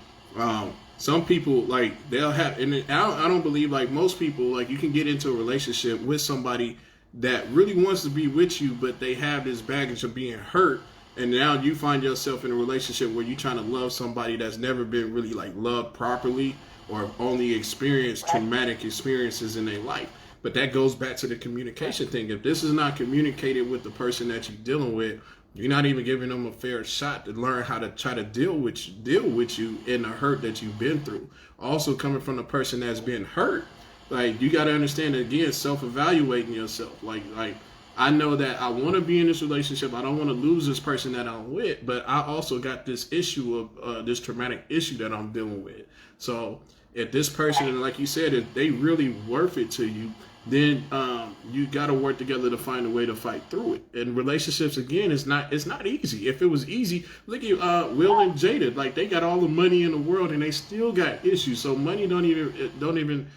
some people like they'll have, and I don't believe like most people like you can get into a relationship with somebody that really wants to be with you, but they have this baggage of being hurt. And now you find yourself in a relationship where you're trying to love somebody that's never been really like loved properly or only experienced traumatic experiences in their life. But that goes back to the communication thing. If this is not communicated with the person that you're dealing with, you're not even giving them a fair shot to learn how to try to deal with you in the hurt that you've been through. Also coming from the person that's been hurt, like you got to understand again, self-evaluating yourself. Like I know that I want to be in this relationship. I don't want to lose this person that I'm with, but I also got this issue of this traumatic issue that I'm dealing with. So if this person, like you said, if they really worth it to you, then you got to work together to find a way to fight through it. And relationships, again, it's not easy. If it was easy, look at Will and Jada. Like they got all the money in the world and they still got issues. So money don't even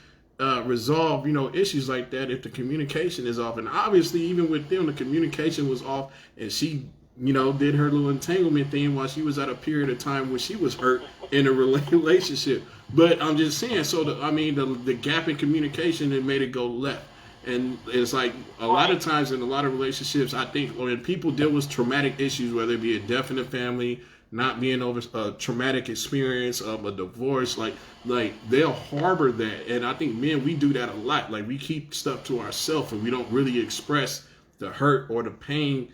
resolve issues like that if the communication is off. And obviously even with them the communication was off, and she did her little entanglement thing while she was at a period of time where she was hurt in a relationship. But I'm just saying, so the gap in communication, it made it go left. And it's like a lot of times in a lot of relationships, I think when people deal with traumatic issues, whether it be a death in the family, not being over a traumatic experience of a divorce, like they'll harbor that. And I think men, we do that a lot. Like we keep stuff to ourselves and we don't really express the hurt or the pain,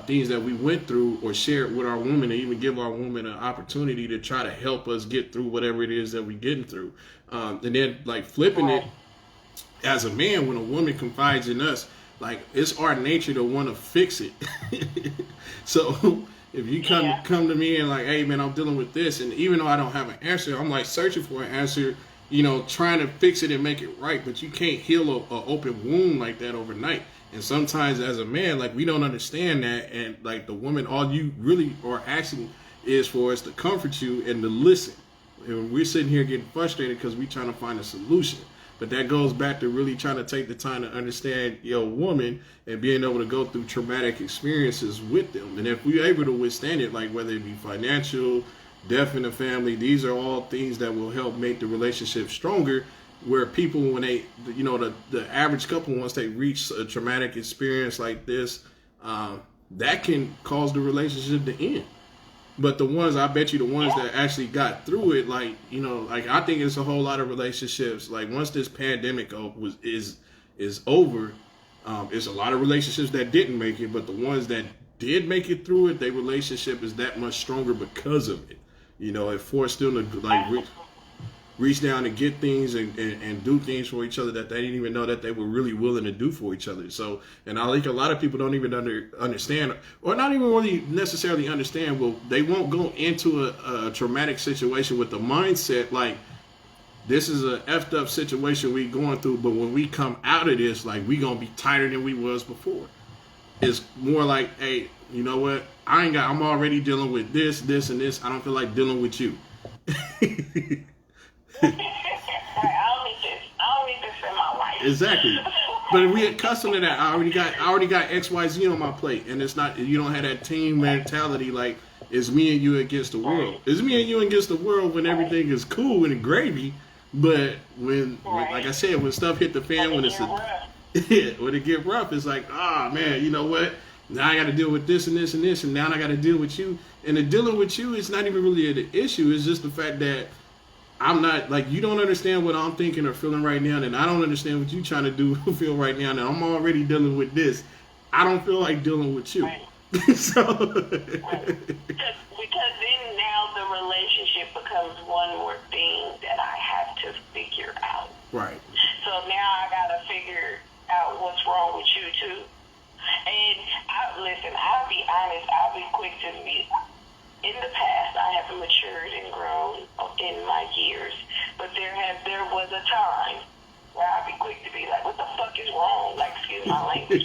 things that we went through, or share it with our woman, and even give our woman an opportunity to try to help us get through whatever it is that we're getting through. And then like flipping it as a man, when a woman confides in us, like it's our nature to want to fix it. So if you come to me and like, hey man, I'm dealing with this, and even though I don't have an answer, I'm like searching for an answer, trying to fix it and make it right. But you can't heal a open wound like that overnight. And sometimes as a man, like we don't understand that, and like the woman, all you really are asking is for us to comfort you and to listen. And we're sitting here getting frustrated because we're trying to find a solution. But that goes back to really trying to take the time to understand your woman and being able to go through traumatic experiences with them. And if we're able to withstand it, like whether it be financial, death in the family, these are all things that will help make the relationship stronger. Where people, when they, the average couple, once they reach a traumatic experience like this, that can cause the relationship to end. But the ones that actually got through it, like I think it's a whole lot of relationships. Like once this pandemic is over, it's a lot of relationships that didn't make it, but the ones that did make it through it, their relationship is that much stronger because of it. It forced them to like reach down and get things and do things for each other that they didn't even know that they were really willing to do for each other. So, and I think a lot of people don't even understand, or not even really necessarily understand. Well, they won't go into a traumatic situation with the mindset like this is a effed up situation we going through, but when we come out of this, like we gonna be tighter than we was before. It's more like, hey, you know what? I'm already dealing with this, and this. I don't feel like dealing with you. I don't need this in my life. Exactly. But we accustomed to that. I already got XYZ on my plate, and it's not. You don't have that team mentality like it's me and you against the world. It's me and you against the world when everything is cool and gravy. But when like I said, when stuff hit the fan, when it get rough, it's like, man, you know what? Now I got to deal with this and this and this, and now I got to deal with you. And the dealing with you is not even really the issue. It's just the fact that I'm not, like, you don't understand what I'm thinking or feeling right now, and I don't understand what you're trying to do or feel right now, and I'm already dealing with this. I don't feel like dealing with you. Right. So because then now the relationship becomes one more thing that I have to figure out. right. So now I gotta figure out what's wrong with you too. And I'll be honest, I'll be quick to admit, in the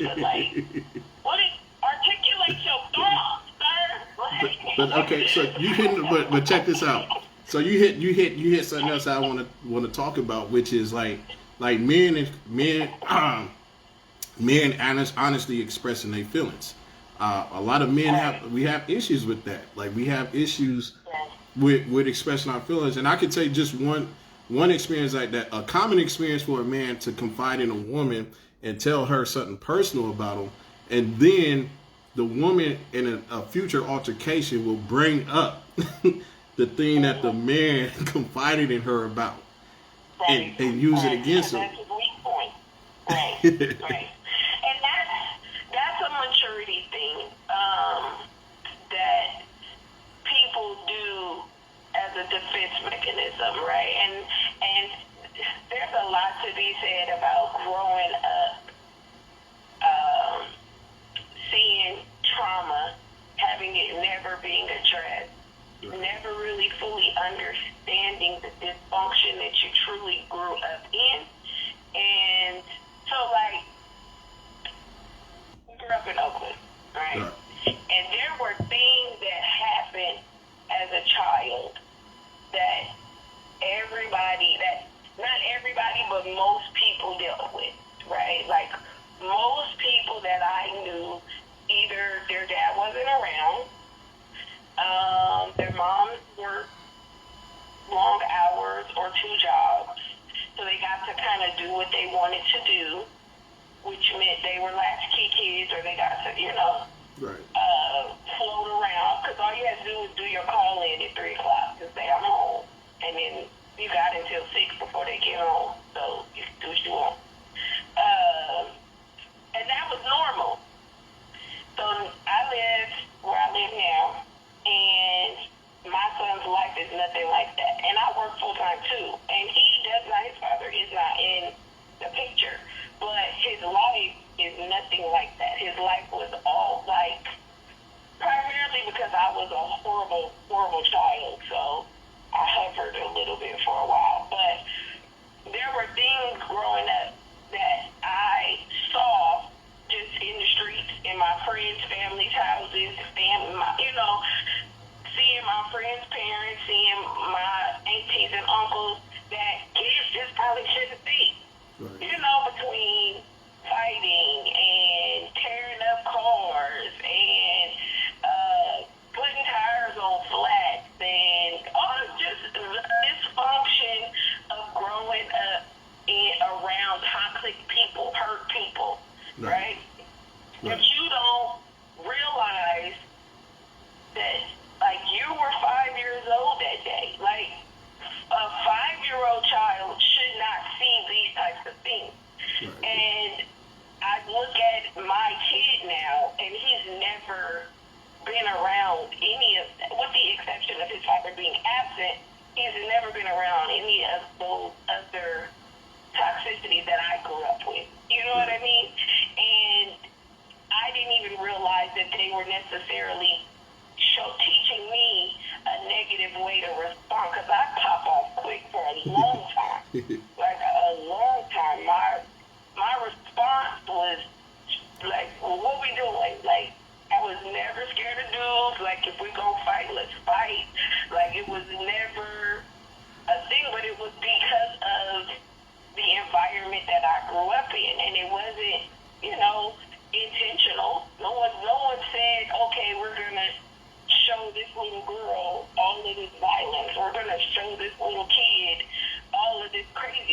but like, articulate your thoughts, sir. But okay, so you hit, but check this out. So you hit something else I want to talk about, which is like men honestly expressing their feelings. A lot of men have issues with that. Like we have issues with expressing our feelings, and I could tell you just one experience like that. A common experience for a man to confide in a woman and tell her something personal about him, and then the woman in a future altercation will bring up the thing that the man confided in her about, and use it against him. That's a weak point. Right. And that's a maturity thing that people do as a defense mechanism, right? And there's a lot to be said about growing up, seeing trauma, having it never being addressed, never really fully understanding the dysfunction that you truly grew up in. And so, like, I grew up in Oakland, right? And there were things that happened as a child that not everybody, but most people dealt with, right? Like, most people that I knew, either their dad wasn't around, their moms worked long hours or 2 jobs, so they got to kind of do what they wanted to do, which meant they were latchkey kids, or they got to, float around, because all you had to do was do your call-in at 3 o'clock to say, I'm home, and then you got until 6 before they get home, so you can do what you want. And that was normal. So I live where I live now, and my son's life is nothing like that. And I work full-time too. And his father is not in the picture. But his life is nothing like that. His life was all like, primarily because I was a horrible, horrible child. So I hovered a little bit for a while. But there were things growing up that I saw just in the streets, in my friends' families' houses, seeing my friends' parents, seeing my aunties and uncles that kids just probably shouldn't see. Right. Between fighting and tearing up cars and putting tires on flats and all just the dysfunction of growing up around toxic people, hurt people, right? If you don't realize that, like, you were 5 years old that day, like, a 5-year-old child should not see these types of things. Right. And I look at my kid now, and he's never been around any of that, with the exception of his father being absent. He's never been around any of those other toxicity that I grew up with. You know what I mean? And I didn't even realize that they were necessarily teaching me a negative way to respond, because I pop off quick for a long time. Like a long time. My response was like, well, what we doing? Like, I was never scared of dudes. Like, if we gonna fight, let's fight. Like, it was never a thing, but it was because of the environment that I grew up in, and it wasn't, intentional. No one said, okay, we're gonna show this little girl all of this violence. We're gonna show this little kid all of this crazy.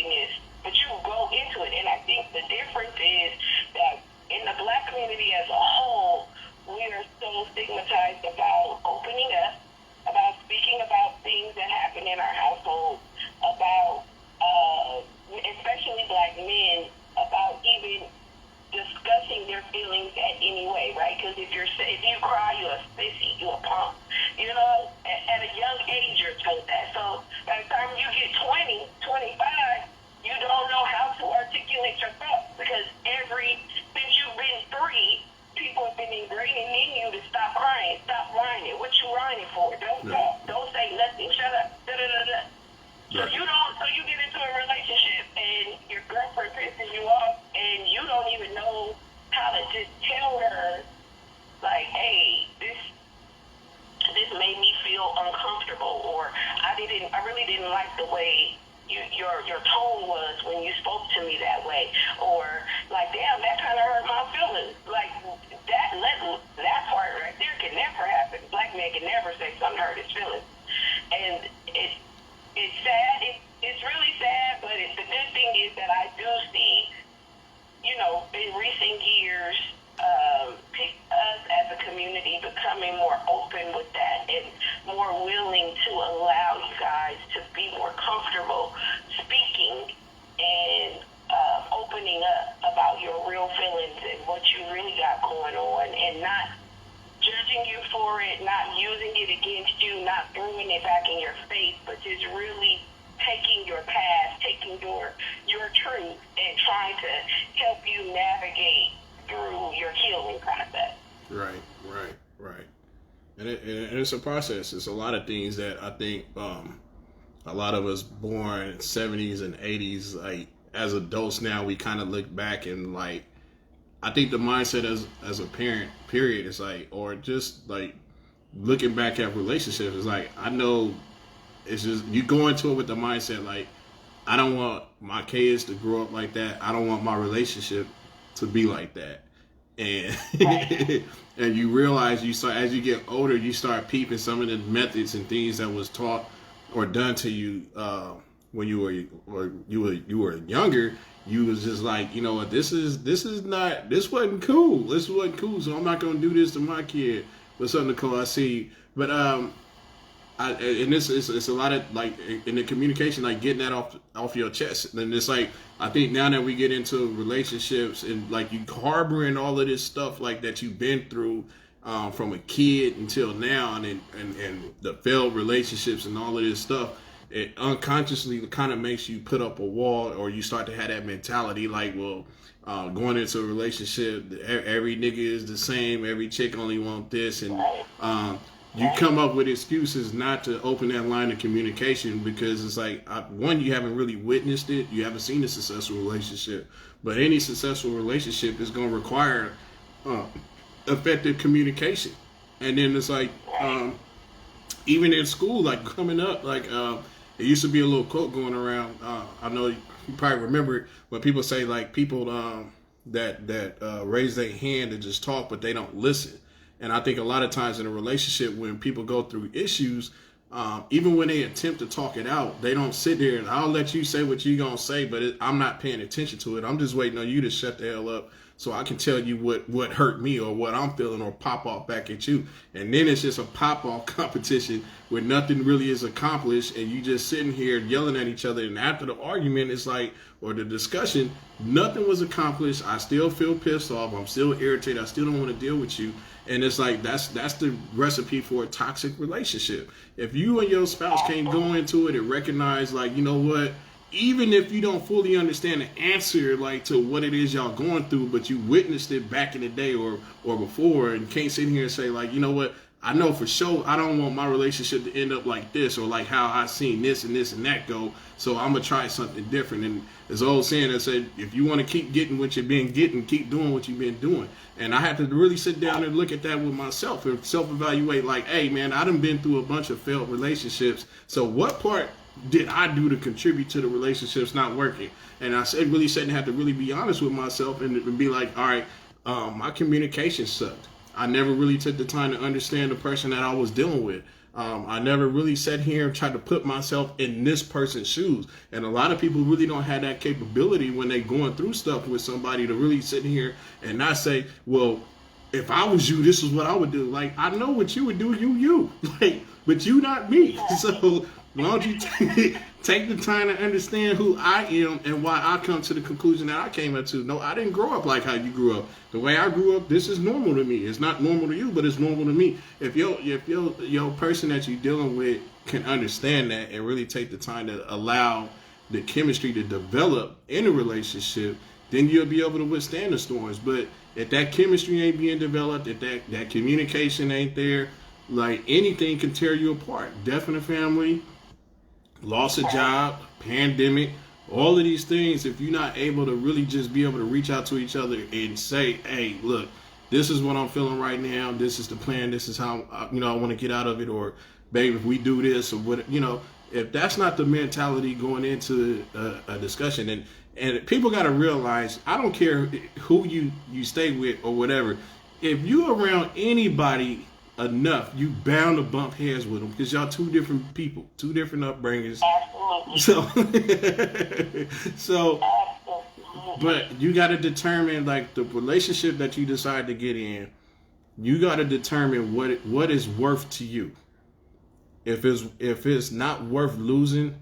like the way your tone was when you spoke to me that way, or like, damn, that kind of hurt my feelings. Like that part right there can never happen. Black man can never say something hurt his feelings, and it's sad. It's really sad, but the good thing is that I do see, in recent years, us as a community becoming more open with that and more willing to allow you guys to be more comfortable speaking and opening up about your real feelings and what you really got going on, and not judging you for it, not using it against you, not throwing it back in your face, but just really taking your past, taking your truth, and trying to help you navigate through your healing process. Right. And it's a process. It's a lot of things that I think a lot of us born in 70s and 80s, like as adults now, we kind of look back and like, I think the mindset as a parent, period, is like, or just like looking back at relationships, is like, I know it's just, you go into it with the mindset like, I don't want my kids to grow up like that. I don't want my relationship to be like that. And and you realize, you start, as you get older, you start peeping some of the methods and things that was taught or done to you when you were younger. You was just like, you know what, this wasn't cool. So I'm not gonna do this to my kid. What's up, Nicole? I see. But it's a lot of like in the communication, like getting that off your chest. And it's like, I think now that we get into relationships and like you harboring all of this stuff like that you've been through from a kid until now, and the failed relationships and all of this stuff, it unconsciously kind of makes you put up a wall, or you start to have that mentality like, well, going into a relationship, every nigga is the same, every chick only want this, and you come up with excuses not to open that line of communication, because it's like, one, you haven't really witnessed it, you haven't seen a successful relationship, but any successful relationship is going to require effective communication. And then it's like, even in school, like coming up, like it used to be a little quote going around. I know you probably remember it, when people say like people that raise their hand and just talk, but they don't listen. And I think a lot of times in a relationship, when people go through issues, even when they attempt to talk it out, they don't sit there and I'll let you say what you're going to say, but I'm not paying attention to it. I'm just waiting on you to shut the hell up so I can tell you what hurt me or what I'm feeling, or pop off back at you. And then it's just a pop off competition where nothing really is accomplished, and you just sitting here yelling at each other. And after the argument, it's like, or the discussion, nothing was accomplished. I still feel pissed off. I'm still irritated. I still don't want to deal with you. And it's like, that's the recipe for a toxic relationship. If you and your spouse can't go into it and recognize, like, you know what, even if you don't fully understand the answer, like, to what it is y'all going through, but you witnessed it back in the day or before, and can't sit here and say, like, you know what, I know for sure I don't want my relationship to end up like this, or like how I seen this and this and that go, so I'm going to try something different. And there's an old saying that said, if you want to keep getting what you've been getting, keep doing what you've been doing. And I had to really sit down and look at that with myself and self-evaluate, like, hey, man, I done been through a bunch of failed relationships, so what part did I do to contribute to the relationships not working? And I really said, and had to really be honest with myself and be like, all right, my communication sucked. I never really took the time to understand the person that I was dealing with. I never really sat here and tried to put myself in this person's shoes. And a lot of people really don't have that capability when they're going through stuff with somebody, to really sit here and not say, well, if I was you, this is what I would do. Like, I know what you would do, you. Like, but you not me. So why don't you take the time to understand who I am and why I come to the conclusion that I came up to. No, I didn't grow up like how you grew up. The way I grew up, this is normal to me. It's not normal to you, but it's normal to me. If your person that you're dealing with can understand that and really take the time to allow the chemistry to develop in a relationship, then you'll be able to withstand the storms. But if that chemistry ain't being developed, if that communication ain't there, like, anything can tear you apart. Death in the family, loss of job, pandemic, all of these things, if you're not able to really just be able to reach out to each other and say, hey, look, this is what I'm feeling right now, this is the plan, this is how I want to get out of it, or babe, if we do this, or what, if that's not the mentality going into a discussion, and people got to realize, I don't care who you stay with or whatever, if you around anybody enough, you bound to bump heads with them because y'all two different people, two different upbringings. Absolutely. So Absolutely. but you got to determine, like, the relationship that you decide to get in. You got to determine what is worth to you. If it's not worth losing,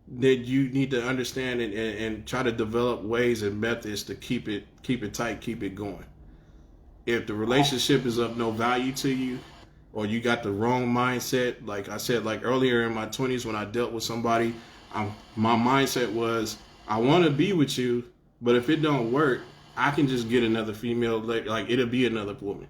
then you need to understand and try to develop ways and methods to keep it tight, keep it going. If the relationship is of no value to you, or you got the wrong mindset, like I said, like earlier in my 20s when I dealt with somebody, my mindset was, I want to be with you, but if it don't work, I can just get another female, like it'll be another woman.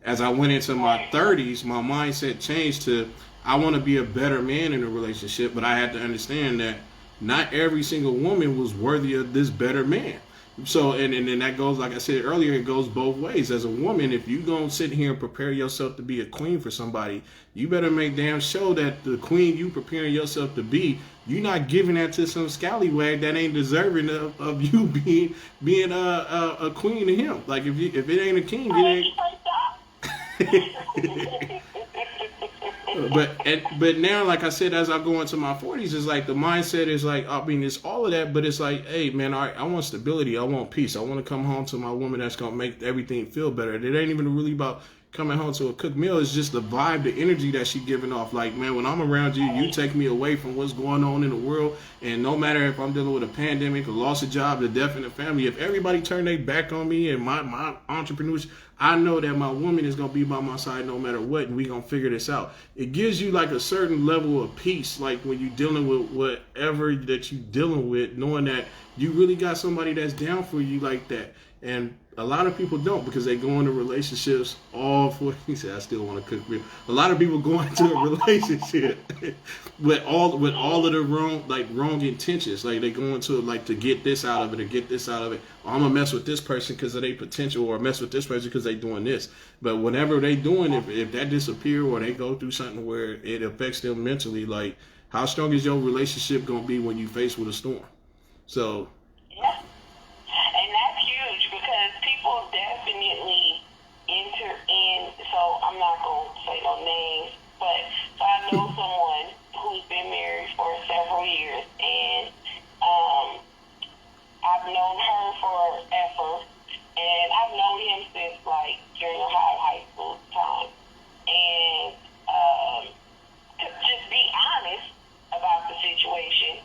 As I went into my 30s, my mindset changed to, I want to be a better man in a relationship, but I had to understand that not every single woman was worthy of this better man. So, and then that goes, like I said earlier, it goes both ways. As a woman, if you gonna sit here and prepare yourself to be a queen for somebody, you better make damn sure that the queen you preparing yourself to be, you're not giving that to some scallywag that ain't deserving of you being a queen to him. Like, if it ain't a king, it ain't. But now, like I said, as I go into my 40s, it's like the mindset is like, I mean, it's all of that, but it's like, hey, man, I want stability. I want peace. I want to come home to my woman that's going to make everything feel better. It ain't even really about coming home to a cooked meal. It's just the vibe, the energy that she giving off. Like, man, when I'm around you, you take me away from what's going on in the world. And no matter if I'm dealing with a pandemic, a loss of job, the death in the family, if everybody turn their back on me and my entrepreneurship, I know that my woman is going to be by my side no matter what, and we going to figure this out. It gives you like a certain level of peace, like when you're dealing with whatever that you're dealing with, knowing that you really got somebody that's down for you like that. And a lot of people don't, because they go into relationships all for, he said, I still want to cook real. A lot of people go into a relationship with all of the wrong intentions. Like, they go into it like to get this out of it or get this out of it. Or I'm gonna mess with this person because of their potential, or mess with this person because they doing this. But whenever they doing, if that disappear or they go through something where it affects them mentally, like, how strong is your relationship gonna be when you face with a storm? So. Yeah. And that's huge, because people definitely enter in, so I'm not going to say no names, but so I know someone who's been married for several years, and I've known her forever, and I've known him since like junior high school time. And to just be honest about the situation,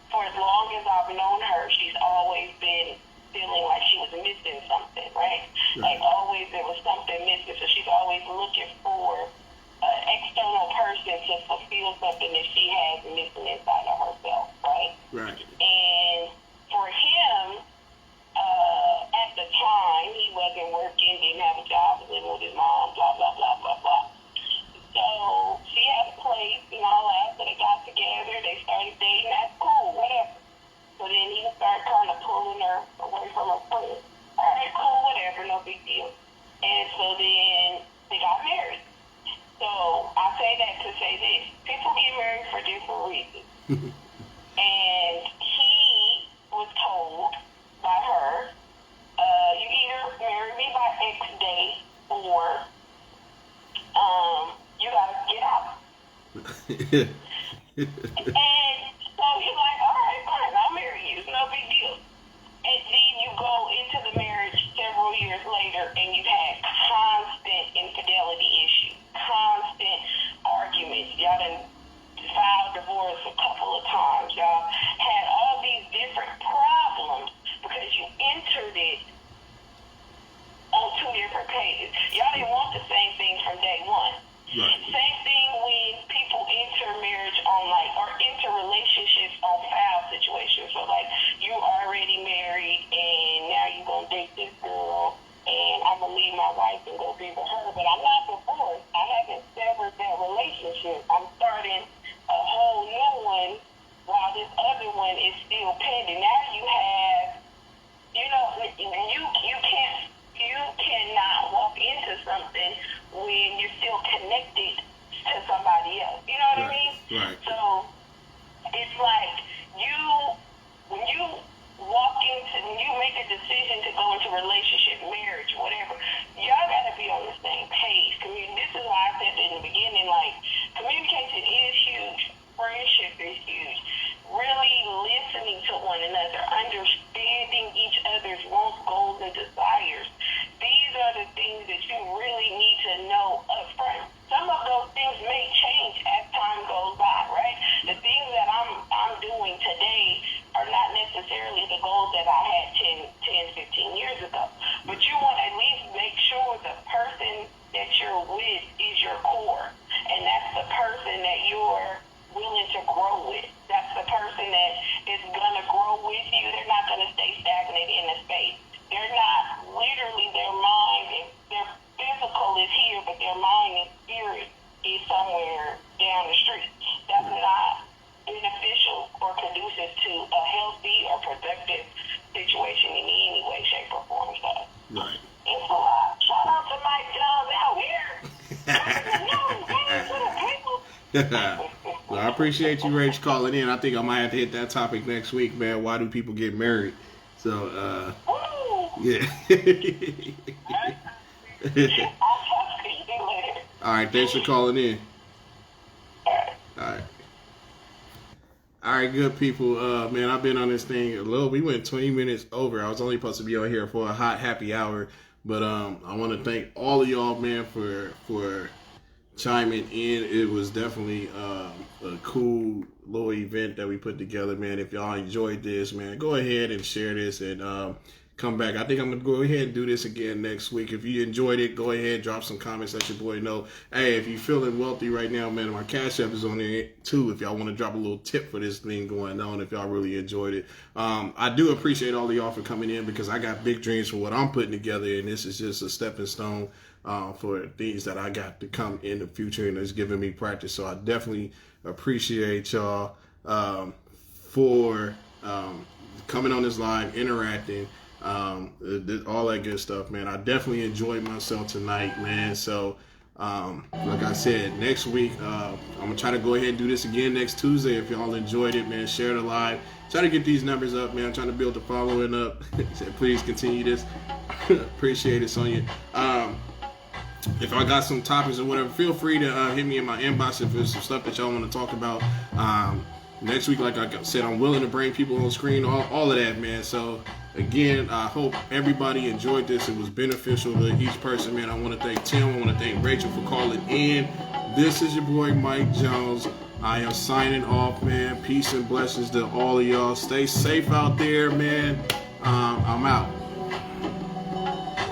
for as long as I've known her, she's always been feeling like she was missing something, right? Like, always there was something missing, so she's always looking for an external person to fulfill something that she has missing inside of herself, right? Right. And for him, at the time, he wasn't working, didn't have a job, was living with his mom, blah, blah, blah, blah, blah. So she had a place and all that, so they got together, they started dating, that's cool, whatever. So then he started kind of pulling her away from her friends. All right, cool, whatever, no big deal. And so then they got married. So I say that to say this: people get married for different reasons. And he was told by her, you either marry me by X day, or you gotta get out. And so he's like, all right, fine, I'll marry you. It's no big deal. And then you go into the marriage several years later, and you've had constant infidelity issues, constant arguments. Y'all done filed divorce a couple of times. Y'all had all these different problems because you entered it on two different pages. Y'all didn't want the same things from day one. Right. Same thing when people enter marriage on or enter relationships on foul situations. So like, you already married and now you're going to date this girl and I'm going to leave my wife and go be with her, but I'm not divorced. I haven't severed that relationship. I'm starting a whole new one while this other one is still pending. Now you have, you cannot walk into something when you're still connected to somebody else. You know what I mean? Right. So it's like when you walk into, when you make a decision to go into a relationship, marriage, whatever, y'all gotta be on the same page. This is why I said in the beginning, like, communication is huge, friendship is huge. Really listening to one another, understanding each other's wants, goals, and desires. These are the things that you really need to know up front. Some of those things may change as time goes by, right? The things that I'm doing today are not necessarily the goals that I had 10, 15 years ago. But you want to at least make sure the person that you're with is your core. And that's the person that you're willing to grow with. That's the person that is going to grow with you. They're not going to stay stagnant in a space. They're not literally, their mind and their physical is here, but their mind and spirit is somewhere down the street. That's not beneficial or conducive to a healthy or productive situation in any way, shape, or form. So, Right. it's a lot. Shout out to Mike Jones out here. Well, I appreciate you, Rach, calling in. I think I might have to hit that topic next week, man. Why do people get married? So, yeah. I'll talk to you later. All right, thanks for calling in. All right, good people. Man, I've been on this thing we went 20 minutes over. I was only supposed to be on here for a hot happy hour, but I want to thank all of y'all, man, for chiming in. It was definitely a cool little event that we put together, man. If y'all enjoyed this, man, go ahead and share this and come back. I think I'm going to go ahead and do this again next week. If you enjoyed it, go ahead, drop some comments, let your boy know. Hey, if you're feeling wealthy right now, man, my Cash App is on there too if y'all want to drop a little tip for this thing going on, if y'all really enjoyed it. I do appreciate all of y'all for coming in because I got big dreams for what I'm putting together, and this is just a stepping stone for things that I got to come in the future, and it's giving me practice. So I definitely appreciate y'all for coming on this live, interacting, all that good stuff, man. I definitely enjoyed myself tonight, man. So like I said, next week I'm gonna try to go ahead and do this again next Tuesday. If y'all enjoyed it, man, share the live. Try to get these numbers up, man. I'm trying to build the following up. So please continue this. Appreciate it, Sonya. If I got some topics or whatever, feel free to hit me in my inbox if there's some stuff that y'all want to talk about. Next week, like I said, I'm willing to bring people on screen, all of that, man. So again, I hope everybody enjoyed this. It was beneficial to each person, man. I want to thank Tim. I want to thank Rachel for calling in. This is your boy, Mike Jones. I am signing off, man. Peace and blessings to all of y'all. Stay safe out there, man. I'm out.